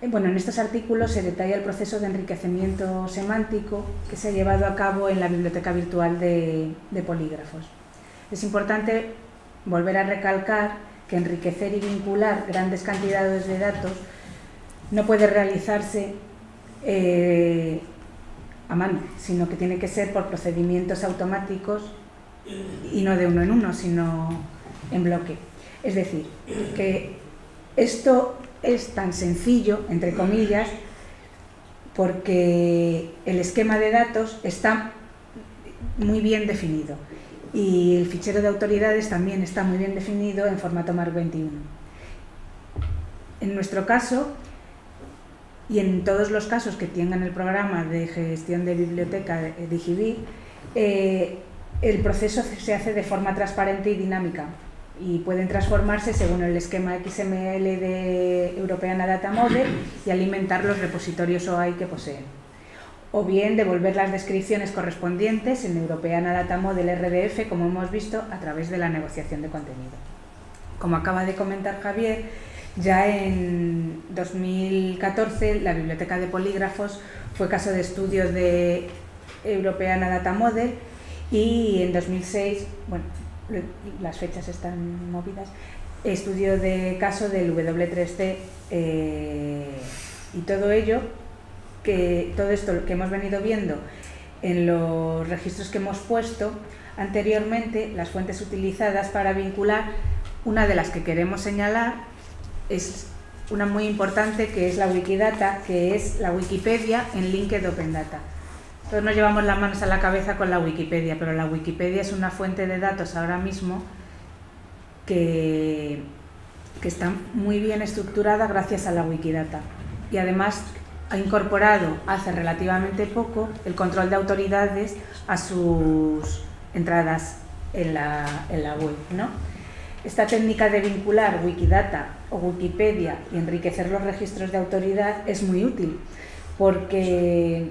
Bueno, en estos artículos se detalla el proceso de enriquecimiento semántico que se ha llevado a cabo en la biblioteca virtual de polígrafos. Es importante volver a recalcar que enriquecer y vincular grandes cantidades de datos no puede realizarse a mano, sino que tiene que ser por procedimientos automáticos y no de uno en uno, sino en bloque. Es decir, que esto es tan sencillo, entre comillas, porque el esquema de datos está muy bien definido y el fichero de autoridades también está muy bien definido en formato MARC 21. En nuestro caso, y en todos los casos que tengan el programa de gestión de biblioteca de Digibi, el proceso se hace de forma transparente y dinámica y pueden transformarse según el esquema XML de Europeana Data Model y alimentar los repositorios OAI que poseen. o bien devolver las descripciones correspondientes en Europeana Data Model RDF, como hemos visto, a través de la negociación de contenido. Como acaba de comentar Javier, ya en 2014 la Biblioteca de Polígrafos fue caso de estudio de Europeana Data Model, y en 2006, bueno, las fechas están movidas, estudio de caso del W3C, y todo ello, todo esto que hemos venido viendo en los registros que hemos puesto anteriormente, las fuentes utilizadas para vincular, una de las que queremos señalar es una muy importante, que es la Wikidata, que es la Wikipedia en Linked Open Data. Todos nos llevamos las manos a la cabeza con la Wikipedia, pero la Wikipedia es una fuente de datos ahora mismo que está muy bien estructurada gracias a la Wikidata, y además ha incorporado hace relativamente poco el control de autoridades a sus entradas en la web, ¿no? Esta técnica de vincular Wikidata o Wikipedia y enriquecer los registros de autoridad es muy útil, porque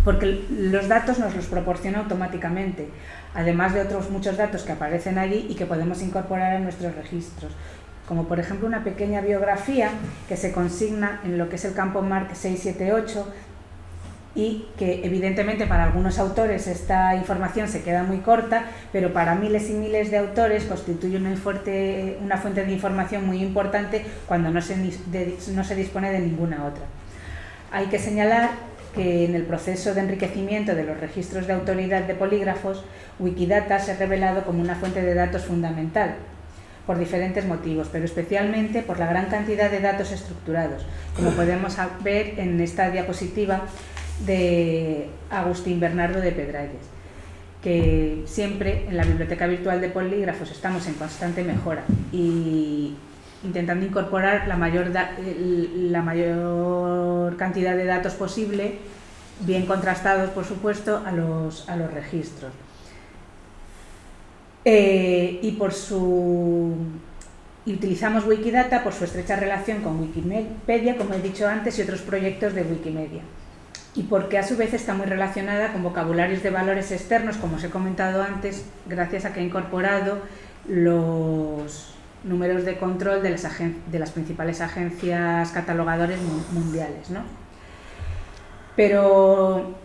porque los datos nos los proporciona automáticamente, además de otros muchos datos que aparecen allí y que podemos incorporar en nuestros registros, como por ejemplo una pequeña biografía que se consigna en lo que es el campo MARC 678, y que evidentemente para algunos autores esta información se queda muy corta, pero para miles y miles de autores constituye una fuente de información muy importante cuando no se dispone de ninguna otra. Hay que señalar que en el proceso de enriquecimiento de los registros de autoridad de polígrafos, Wikidata se ha revelado como una fuente de datos fundamental, por diferentes motivos, pero especialmente por la gran cantidad de datos estructurados, como podemos ver en esta diapositiva de Agustín Bernardo de Pedralles, que siempre en la Biblioteca Virtual de Polígrafos estamos en constante mejora y intentando incorporar la mayor cantidad de datos posible, bien contrastados por supuesto, a los registros. Y utilizamos Wikidata por su estrecha relación con Wikimedia, como he dicho antes, y otros proyectos de Wikimedia. Y porque a su vez está muy relacionada con vocabularios de valores externos, como os he comentado antes, gracias a que ha incorporado los números de control de las principales agencias catalogadoras mundiales, ¿no? Pero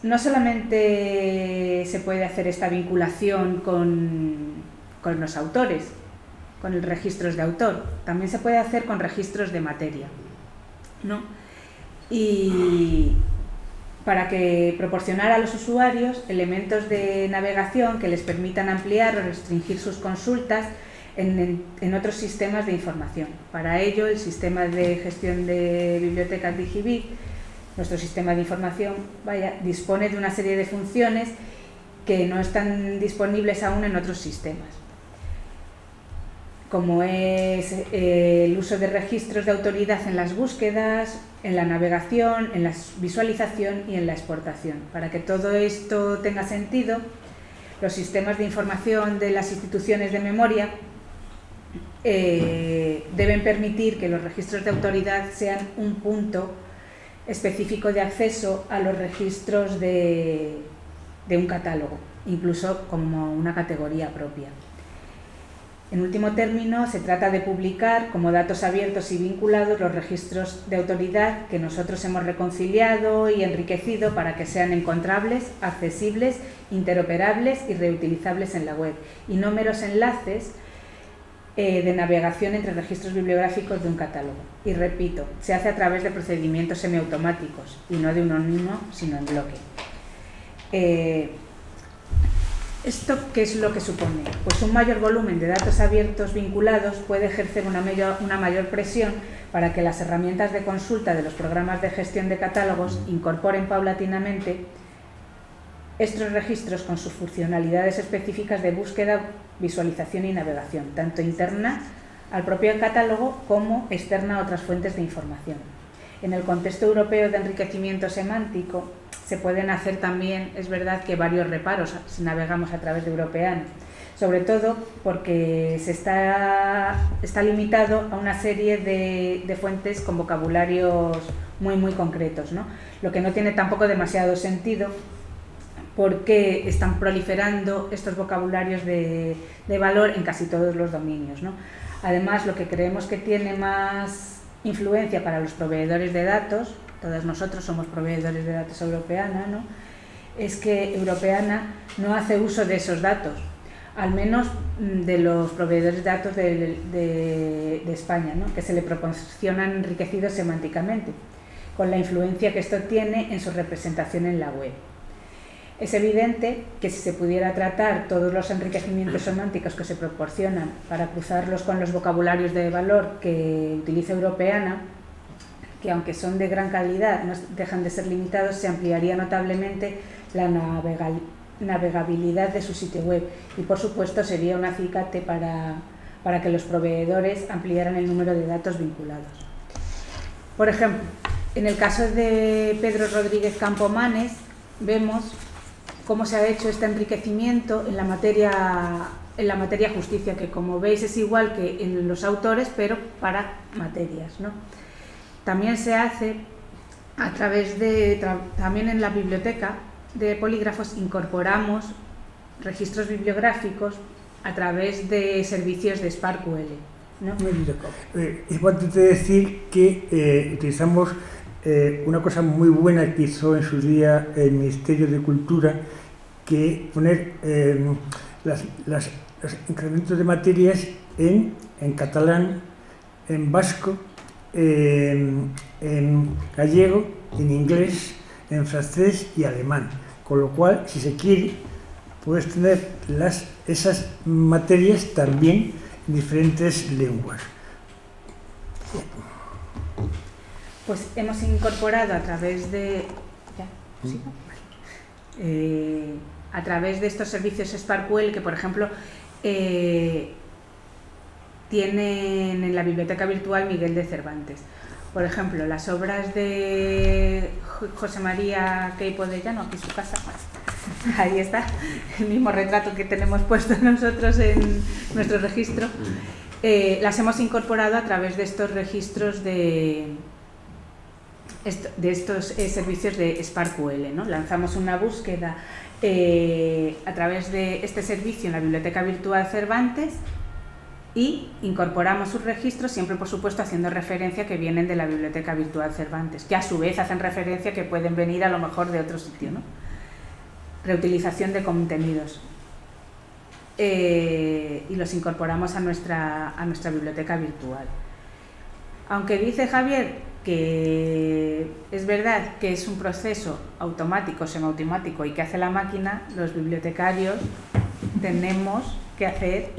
no solamente se puede hacer esta vinculación con los autores, con los registros de autor, también se puede hacer con registros de materia, ¿no? Y para que proporcionar a los usuarios elementos de navegación que les permitan ampliar o restringir sus consultas en otros sistemas de información. Para ello, el sistema de gestión de bibliotecas Digibib, nuestro sistema de información, dispone de una serie de funciones que no están disponibles aún en otros sistemas, como es el uso de registros de autoridad en las búsquedas, en la navegación, en la visualización y en la exportación. Para que todo esto tenga sentido, los sistemas de información de las instituciones de memoria deben permitir que los registros de autoridad sean un punto específico de acceso a los registros de un catálogo, incluso como una categoría propia. En último término, se trata de publicar como datos abiertos y vinculados los registros de autoridad que nosotros hemos reconciliado y enriquecido para que sean encontrables, accesibles, interoperables y reutilizables en la web, y no meros enlaces de navegación entre registros bibliográficos de un catálogo. Y repito, se hace a través de procedimientos semiautomáticos y no de uno en uno, sino en bloque. ¿Esto qué es lo que supone? Pues un mayor volumen de datos abiertos vinculados puede ejercer una mayor presión para que las herramientas de consulta de los programas de gestión de catálogos incorporen paulatinamente estos registros con sus funcionalidades específicas de búsqueda, visualización y navegación, tanto interna al propio catálogo como externa a otras fuentes de información. En el contexto europeo de enriquecimiento semántico se pueden hacer también, es verdad, que varios reparos si navegamos a través de Europeana, sobre todo porque se está limitado a una serie de fuentes con vocabularios muy concretos, ¿no? Lo que no tiene tampoco demasiado sentido, porque están proliferando estos vocabularios de valor en casi todos los dominios, ¿no? Además, lo que creemos que tiene más influencia para los proveedores de datos, todos nosotros somos proveedores de datos Europeana, ¿no?, es que Europeana no hace uso de esos datos, al menos de los proveedores de datos de España, ¿no?, que se le proporcionan enriquecidos semánticamente, con la influencia que esto tiene en su representación en la web. Es evidente que si se pudiera tratar todos los enriquecimientos semánticos que se proporcionan para cruzarlos con los vocabularios de valor que utiliza Europeana, que aunque son de gran calidad no dejan de ser limitados, se ampliaría notablemente la navegabilidad de su sitio web y, por supuesto, sería un acicate para que los proveedores ampliaran el número de datos vinculados. Por ejemplo, en el caso de Pedro Rodríguez Campomanes, vemos cómo se ha hecho este enriquecimiento en la materia justicia, que, como veis, es igual que en los autores, pero para materias, ¿no? También se hace a través de, también en la biblioteca de polígrafos incorporamos registros bibliográficos a través de servicios de SparkQL, ¿no? Es importante decir que utilizamos una cosa muy buena que hizo en su día el Ministerio de Cultura, que poner los incrementos de materias en catalán, en vasco, en gallego, en inglés, en francés y alemán, con lo cual, si se quiere, puedes tener esas materias también en diferentes lenguas. Pues hemos incorporado a través de a través de estos servicios SparkQL, que por ejemplo tienen en la biblioteca virtual Miguel de Cervantes. Por ejemplo, las obras de José María Queipo de Llano, aquí su casa, ahí está, el mismo retrato que tenemos puesto nosotros en nuestro registro, las hemos incorporado a través de estos registros de estos servicios de SparkQL, ¿no? Lanzamos una búsqueda a través de este servicio en la biblioteca virtual Cervantes y incorporamos sus registros, siempre por supuesto haciendo referencia que vienen de la biblioteca virtual Cervantes, que a su vez hacen referencia que pueden venir a lo mejor de otro sitio, ¿no? Reutilización de contenidos. Y los incorporamos a nuestra biblioteca virtual. Aunque dice Javier que es verdad que es un proceso automático, semiautomático y que hace la máquina, los bibliotecarios tenemos que hacer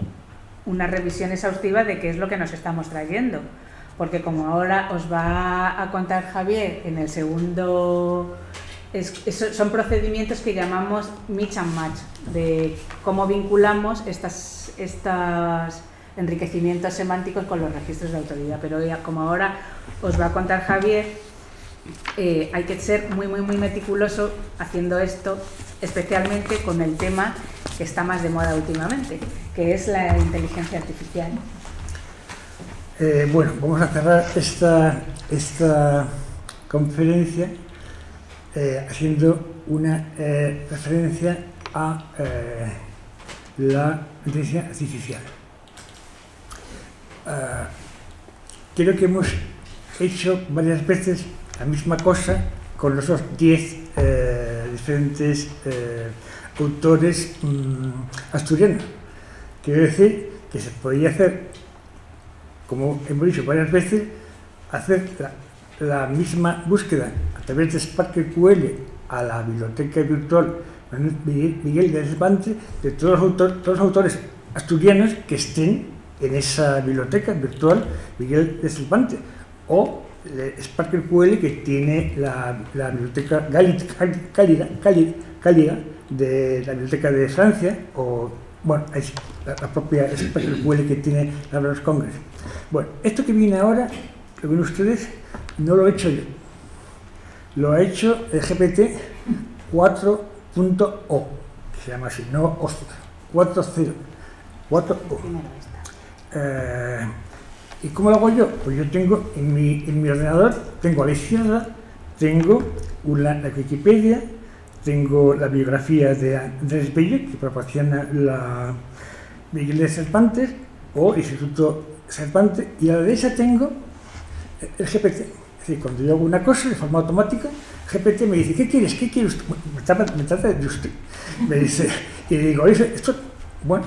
una revisión exhaustiva de qué es lo que nos estamos trayendo, porque como ahora os va a contar Javier en el segundo, son procedimientos que llamamos mix and match, de cómo vinculamos estos enriquecimientos semánticos con los registros de autoridad, pero ya, como ahora os va a contar Javier, hay que ser muy meticuloso haciendo esto, especialmente con el tema que está más de moda últimamente, que es la inteligencia artificial. Bueno, vamos a cerrar esta conferencia haciendo una referencia a la inteligencia artificial. Creo que hemos hecho varias veces la misma cosa con los 10 diferentes autores asturianos. Quiero decir que se podría hacer, como hemos dicho varias veces, hacer la misma búsqueda a través de SparkQL a la biblioteca virtual Miguel de Cervantes de todos los autores asturianos que estén en esa biblioteca virtual Miguel de Cervantes, o SparkQL que tiene la biblioteca Cálida de la biblioteca de Francia, o bueno, es la propia SparkQL que tiene la Browse Congress. Bueno, esto que viene ahora, lo ven ustedes, no lo he hecho yo, lo ha hecho el GPT 4.0, que se llama así, no 4.0. 4O. ¿Y cómo lo hago yo? Pues yo tengo en mi ordenador, tengo a la izquierda, tengo la Wikipedia, tengo la biografía de Andrés Bello, que proporciona la Miguel de Cervantes o Instituto Cervantes, y a la derecha tengo el GPT. Es decir, cuando yo hago una cosa de forma automática, GPT me dice, ¿qué quieres? ¿Qué quiere usted? Me trata de usted. Me dice, y digo, esto, bueno,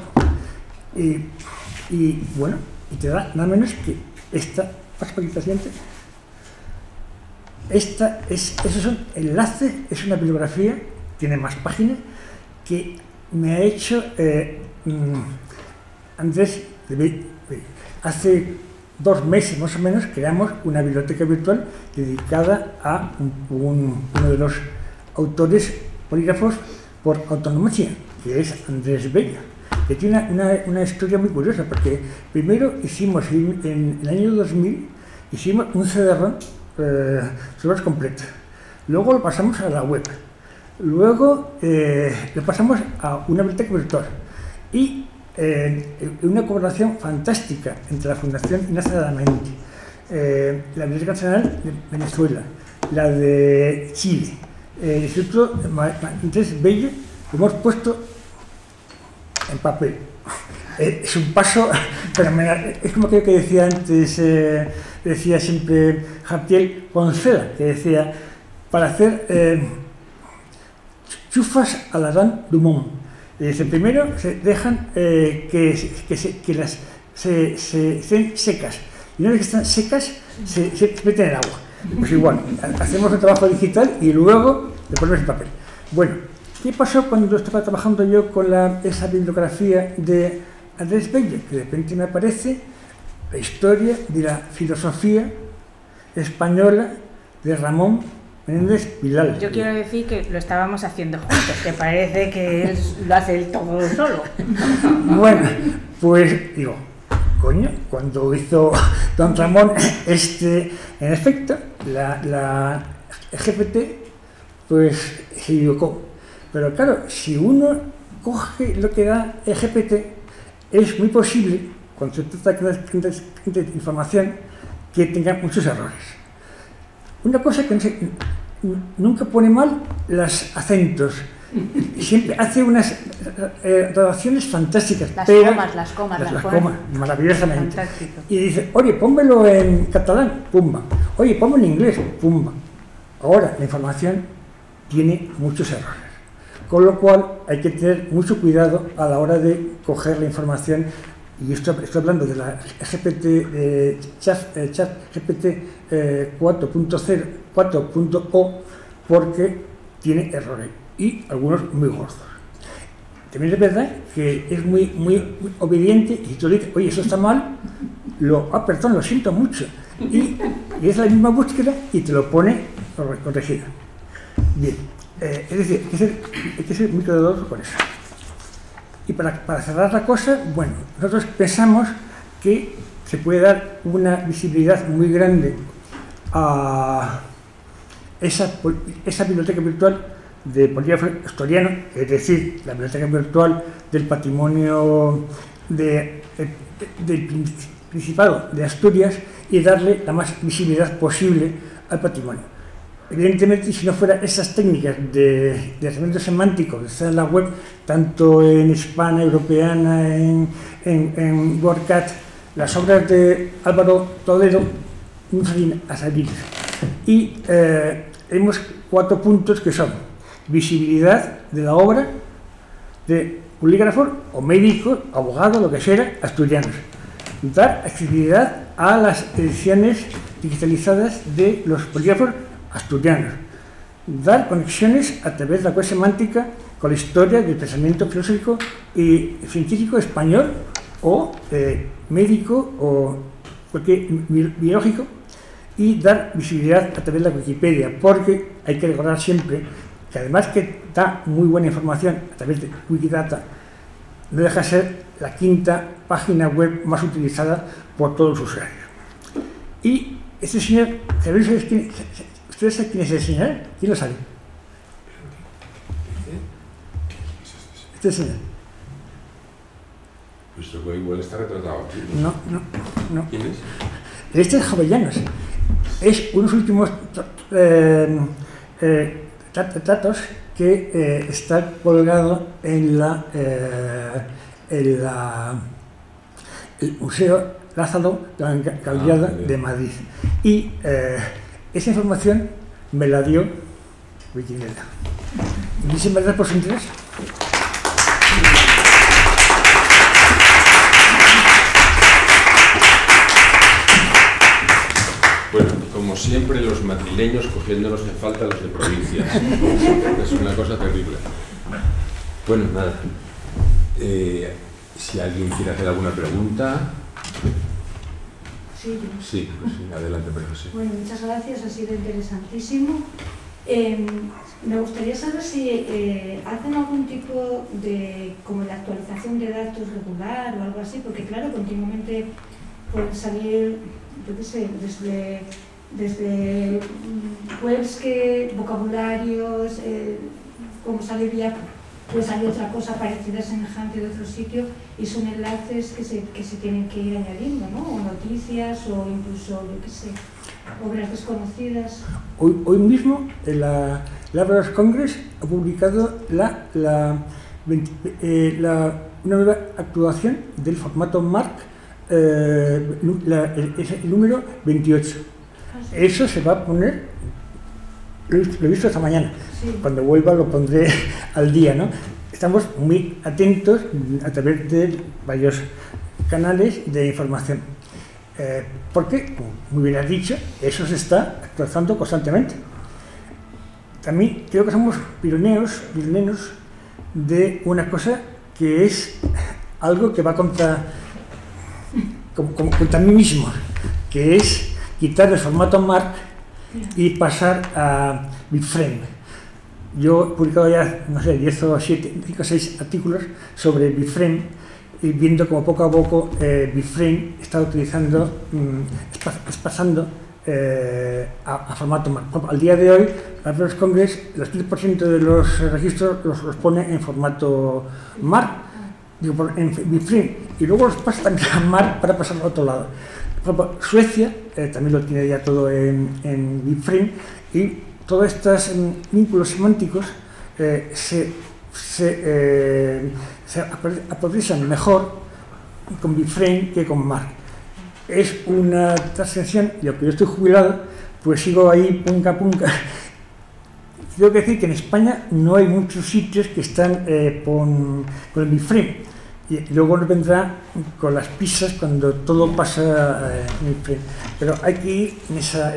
y bueno, y te da nada menos que esta perspectiva siguiente. Esos son enlaces, es una bibliografía, tiene más páginas, que me ha hecho Andrés. Hace 2 meses más o menos creamos una biblioteca virtual dedicada a uno de los autores polígrafos por autonomía, que es Andrés Bello, que tiene una historia muy curiosa, porque primero hicimos, en el año 2000, hicimos un CD-ROM sobre completo, luego lo pasamos a la web, luego lo pasamos a una biblioteca virtual, y una colaboración fantástica entre la Fundación Ignacio Aramendi, la Biblioteca Nacional de Venezuela, la de Chile, el Instituto Andrés Bello, lo hemos puesto en papel. Es un paso fenomenal. Es como aquello que decía antes, decía siempre Javier Poncela, que decía, para hacer chufas a la Dame Dumont. Dice, primero se dejan que las estén secas, y una vez que están secas se meten en el agua. Pues igual, hacemos un trabajo digital y luego le ponemos el papel. Bueno, ¿qué pasó cuando estaba trabajando yo con esa bibliografía de Andrés Bello? Que de repente me aparece la historia de la filosofía española de Ramón Menéndez Pidal. Yo quiero decir que lo estábamos haciendo juntos, que parece que él lo hace él todo solo. Bueno, pues digo, coño, cuando hizo don Ramón en efecto, la GPT, pues se equivocó. Pero claro, si uno coge lo que da el GPT, es muy posible, cuando se trata de información, que tenga muchos errores. Una cosa que nunca pone mal los acentos, siempre hace unas redacciones fantásticas. Las comas, maravillosamente. Fantástico. Y dice, oye, pónmelo en catalán, pumba. Oye, pónmelo en inglés, pumba. Ahora, la información tiene muchos errores, con lo cual hay que tener mucho cuidado a la hora de coger la información. Y estoy hablando de la GPT, ChatGPT 4.0, porque tiene errores y algunos muy gordos. También es verdad que es muy obediente, y si tú le dices, oye, eso está mal, perdón, lo siento mucho, y es la misma búsqueda y te lo pone corregido. Bien, es decir, hay que ser muy cuidadosos con eso. Y para cerrar la cosa, bueno, nosotros pensamos que se puede dar una visibilidad muy grande a esa biblioteca virtual de polígrafo asturiano, es decir, la biblioteca virtual del patrimonio del Principado de Asturias, y darle la más visibilidad posible al patrimonio. Evidentemente, si no fuera esas técnicas de tratamiento semántico que están en la web, tanto en Hispana, Europeana, en WordCat, las obras de Álvaro Toledo no salen a salir. Y tenemos 4 puntos que son: visibilidad de la obra de polígrafos o médicos, abogados, lo que sea, asturianos. Dar accesibilidad a las ediciones digitalizadas de los polígrafos asturianos, dar conexiones a través de la web semántica con la historia del pensamiento filosófico y científico español o médico o cualquier biológico, y dar visibilidad a través de la Wikipedia, porque hay que recordar siempre que además que da muy buena información a través de Wikidata, no deja de ser la 5ª página web más utilizada por todos los usuarios. Y este señor, ¿ustedes saben quién es el señor? ¿Quién lo sabe? Este señor. Pues igual está retratado aquí. No. ¿Quién es? Este es Jovellanos. Es unos últimos retratos que está colgado en el Museo Lázaro Galdiada de Madrid. Y esa información me la dio Wikimedia. Muchísimas gracias por su interés. Bueno, como siempre, los madrileños cogiéndonos en falta a los de provincias. Es una cosa terrible. Bueno, nada. Si alguien quiere hacer alguna pregunta... Sí, sí, pues sí, adelante, profesor. Bueno, muchas gracias, ha sido interesantísimo. Me gustaría saber si hacen algún tipo de, como de actualización de datos regular o algo así, porque claro, continuamente pueden salir, yo qué sé, desde webs que vocabularios, como sale vía, puede salir otra cosa parecida, semejante de otro sitio, y son enlaces que se tienen que ir añadiendo, ¿no? O noticias, o incluso, yo qué sé, obras desconocidas. Hoy mismo la Library Congress ha publicado una nueva actuación del formato MARC, el número 28. Eso se va a poner, lo he visto esta mañana. Sí. Cuando vuelva lo pondré al día, ¿no? Estamos muy atentos a través de varios canales de información. Porque, como muy bien has dicho, eso se está actualizando constantemente. También creo que somos pioneros de una cosa que es algo que va contra mí mismo, que es quitar el formato MARC y pasar a BibFrame. Yo he publicado ya, no sé, 10 o 7, 5 o 6 artículos sobre BibFrame, y viendo como poco a poco BibFrame está utilizando, pasando a formato MARC. Al día de hoy, la Library Congress, el 30% de los registros los pone en formato MARC, digo, en BibFrame, y luego los pasa también a MARC para pasar al otro lado. Por ejemplo, Suecia también lo tiene ya todo en BibFrame, y todos estos vínculos semánticos se aprovechan mejor con BibFrame que con MARC. Es una transición, y aunque yo estoy jubilado, pues sigo ahí punca. Tengo que decir que en España no hay muchos sitios que están con el BibFrame. Y luego nos vendrá con las pizzas cuando todo pasa en BibFrame. Pero hay que ir en esa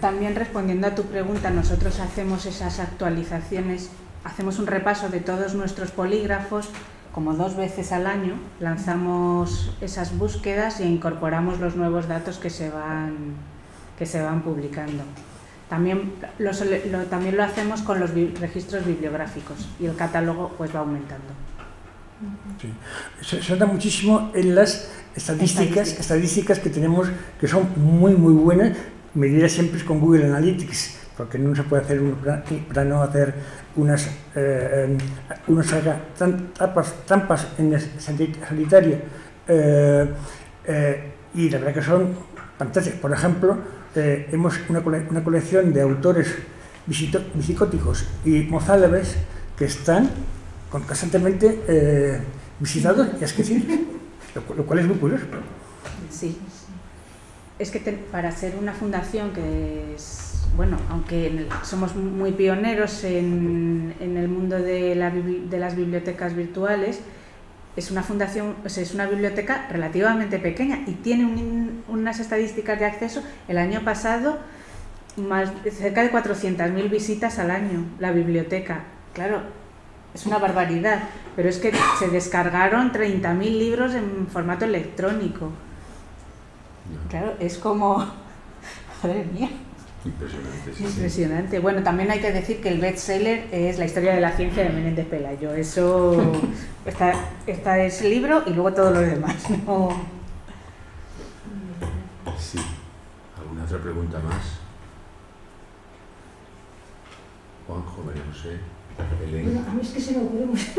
También respondiendo a tu pregunta, nosotros hacemos esas actualizaciones, hacemos un repaso de todos nuestros polígrafos, como 2 veces al año, lanzamos esas búsquedas e incorporamos los nuevos datos que se van publicando. También lo hacemos con los registros bibliográficos y el catálogo pues va aumentando. Sí. Se nota muchísimo en las estadísticas que tenemos, que son muy buenas, medidas siempre con Google Analytics, porque no se puede hacer para no hacer unas trampas en el sanitario, y la verdad que son fantásticas. Por ejemplo, hemos una colección de autores visicóticos y mozárabes que están constantemente visitados y esquecidos, lo cual es muy curioso. Sí, es que para ser una fundación que es, bueno, aunque somos muy pioneros en el mundo de las bibliotecas virtuales, es una fundación, o sea, es una biblioteca relativamente pequeña y tiene unas estadísticas de acceso. El año pasado, cerca de 400.000 visitas al año, la biblioteca. Claro, es una barbaridad, pero es que se descargaron 30.000 libros en formato electrónico. Claro, es como... Madre mía. Impresionante. Sí, impresionante. Sí. Bueno, también hay que decir que el bestseller es La historia de la ciencia de Menéndez Pelayo. Eso... Esta es el libro y luego todo lo demás, ¿no? Sí. ¿Alguna otra pregunta más? Juanjo, María José, Belén. Bueno, a mí es que se me ocurre mucho.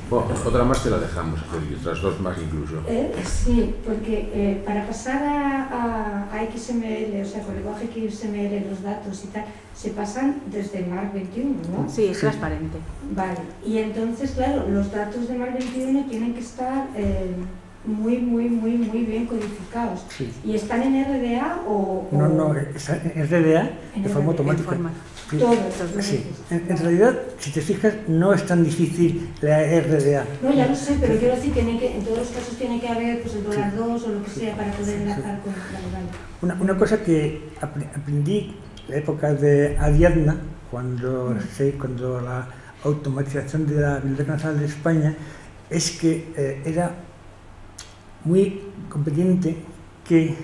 Bueno, otra más te la dejamos hacer y otras dos más incluso. Sí, porque para pasar a XML, o sea, con lenguaje XML, los datos y tal, se pasan desde Mark 21, ¿no? Sí, es transparente. Vale, y entonces, claro, los datos de Mark 21 tienen que estar muy bien codificados. Sí. ¿Y están en RDA o...? No, están en RDA de forma automática. Sí. Todos. Sí. En realidad, si te fijas, no es tan difícil la RDA. No, ya lo sé, pero quiero decir que en todos los casos tiene que haber pues, el $2 o lo que sea para poder enlazar con la legal. Una cosa que aprendí en la época de Ariadna, cuando la automatización de la Biblioteca Nacional de España, es que era muy conveniente que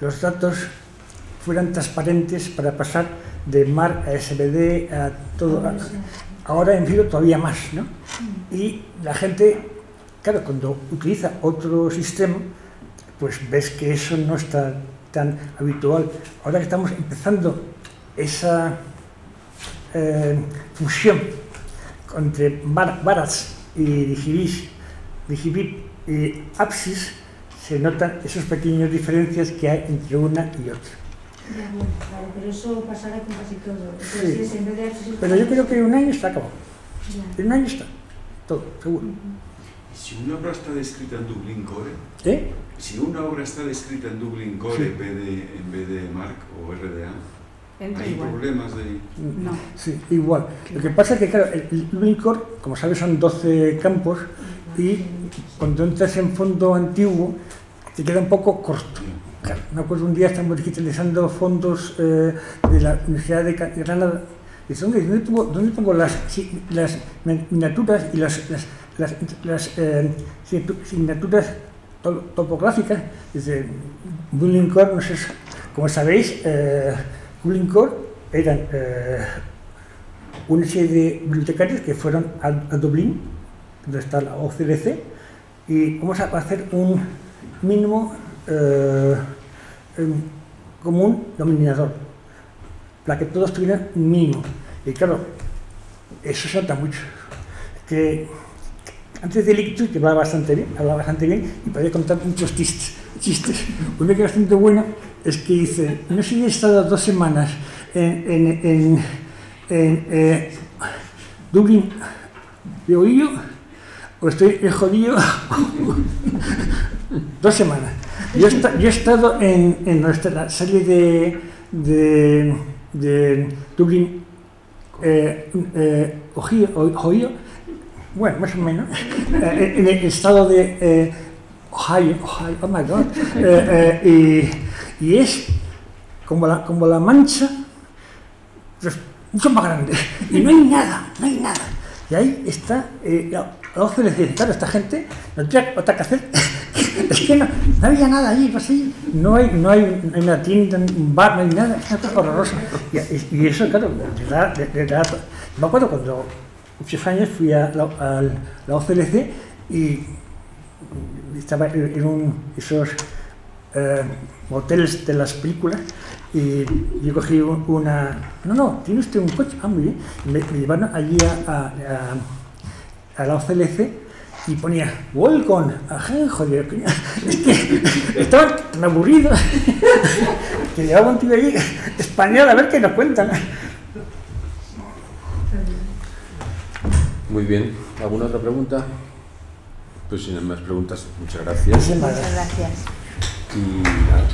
los datos fueran transparentes para pasar de MAR a SBD a todo. Ahora en Filo todavía más, ¿no? Y la gente, claro, cuando utiliza otro sistema, pues ves que eso no está tan habitual. Ahora que estamos empezando esa fusión entre Barats y Digibib y Apsis, se notan esas pequeñas diferencias que hay entre una y otra. Ya, bueno, claro, pero eso pasará con casi todo. Sí. En vez de Apsis, Pero yo creo que en un año está acabado. ya. En un año está todo, seguro. Si una obra está descrita en Dublin Core, ¿Eh? si una obra está descrita en Dublin Core Sí. en vez de Mark o RDA, Entra hay igual. problemas de... No. Sí, igual. Lo que pasa es que, claro, el Dublin Core, como sabes, son 12 campos y cuando entras en fondo antiguo te queda un poco corto. Claro, me acuerdo un día estamos digitalizando fondos de la Universidad de Granada y ¿dónde pongo las miniaturas y las signaturas topográficas? Dice, Dublin Core, no sé, como sabéis, Dublin Core eran una serie de bibliotecarios que fueron a Dublín, donde está la OCDC, y vamos a hacer un mínimo común denominador, para que todos tuvieran un mínimo. Y claro, eso se nota mucho. Que antes del ictus, que hablaba bastante bien y podía contar muchos chistes. Uno que es bastante bueno es que dice, no sé si he estado 2 semanas en Dublín de oído o estoy jodido 2 semanas. Yo he estado en nuestra serie de Dublín Ohio, bueno, más o menos, en el estado de Ohio, oh my God, y es como la Mancha, pues, mucho más grande, y no hay nada. Y ahí está la OCDC. Claro, esta gente no tiene otra que hacer. Es que no había nada allí, pues sí, no hay una tienda, un bar, no hay nada, es una cosa horrorosa. Y eso, claro, me acuerdo cuando muchos años fui a la OCDC y estaba en esos hoteles de las películas y yo cogí no, tiene usted un coche, muy bien, me llevaron allí a la OCDC y ponía Welcome, joder, es que estaban tan aburridos que llevaba un tío allí español a ver qué nos cuentan. Muy bien, ¿alguna otra pregunta? Pues si no hay más preguntas, muchas gracias. Muchas gracias. Y nada.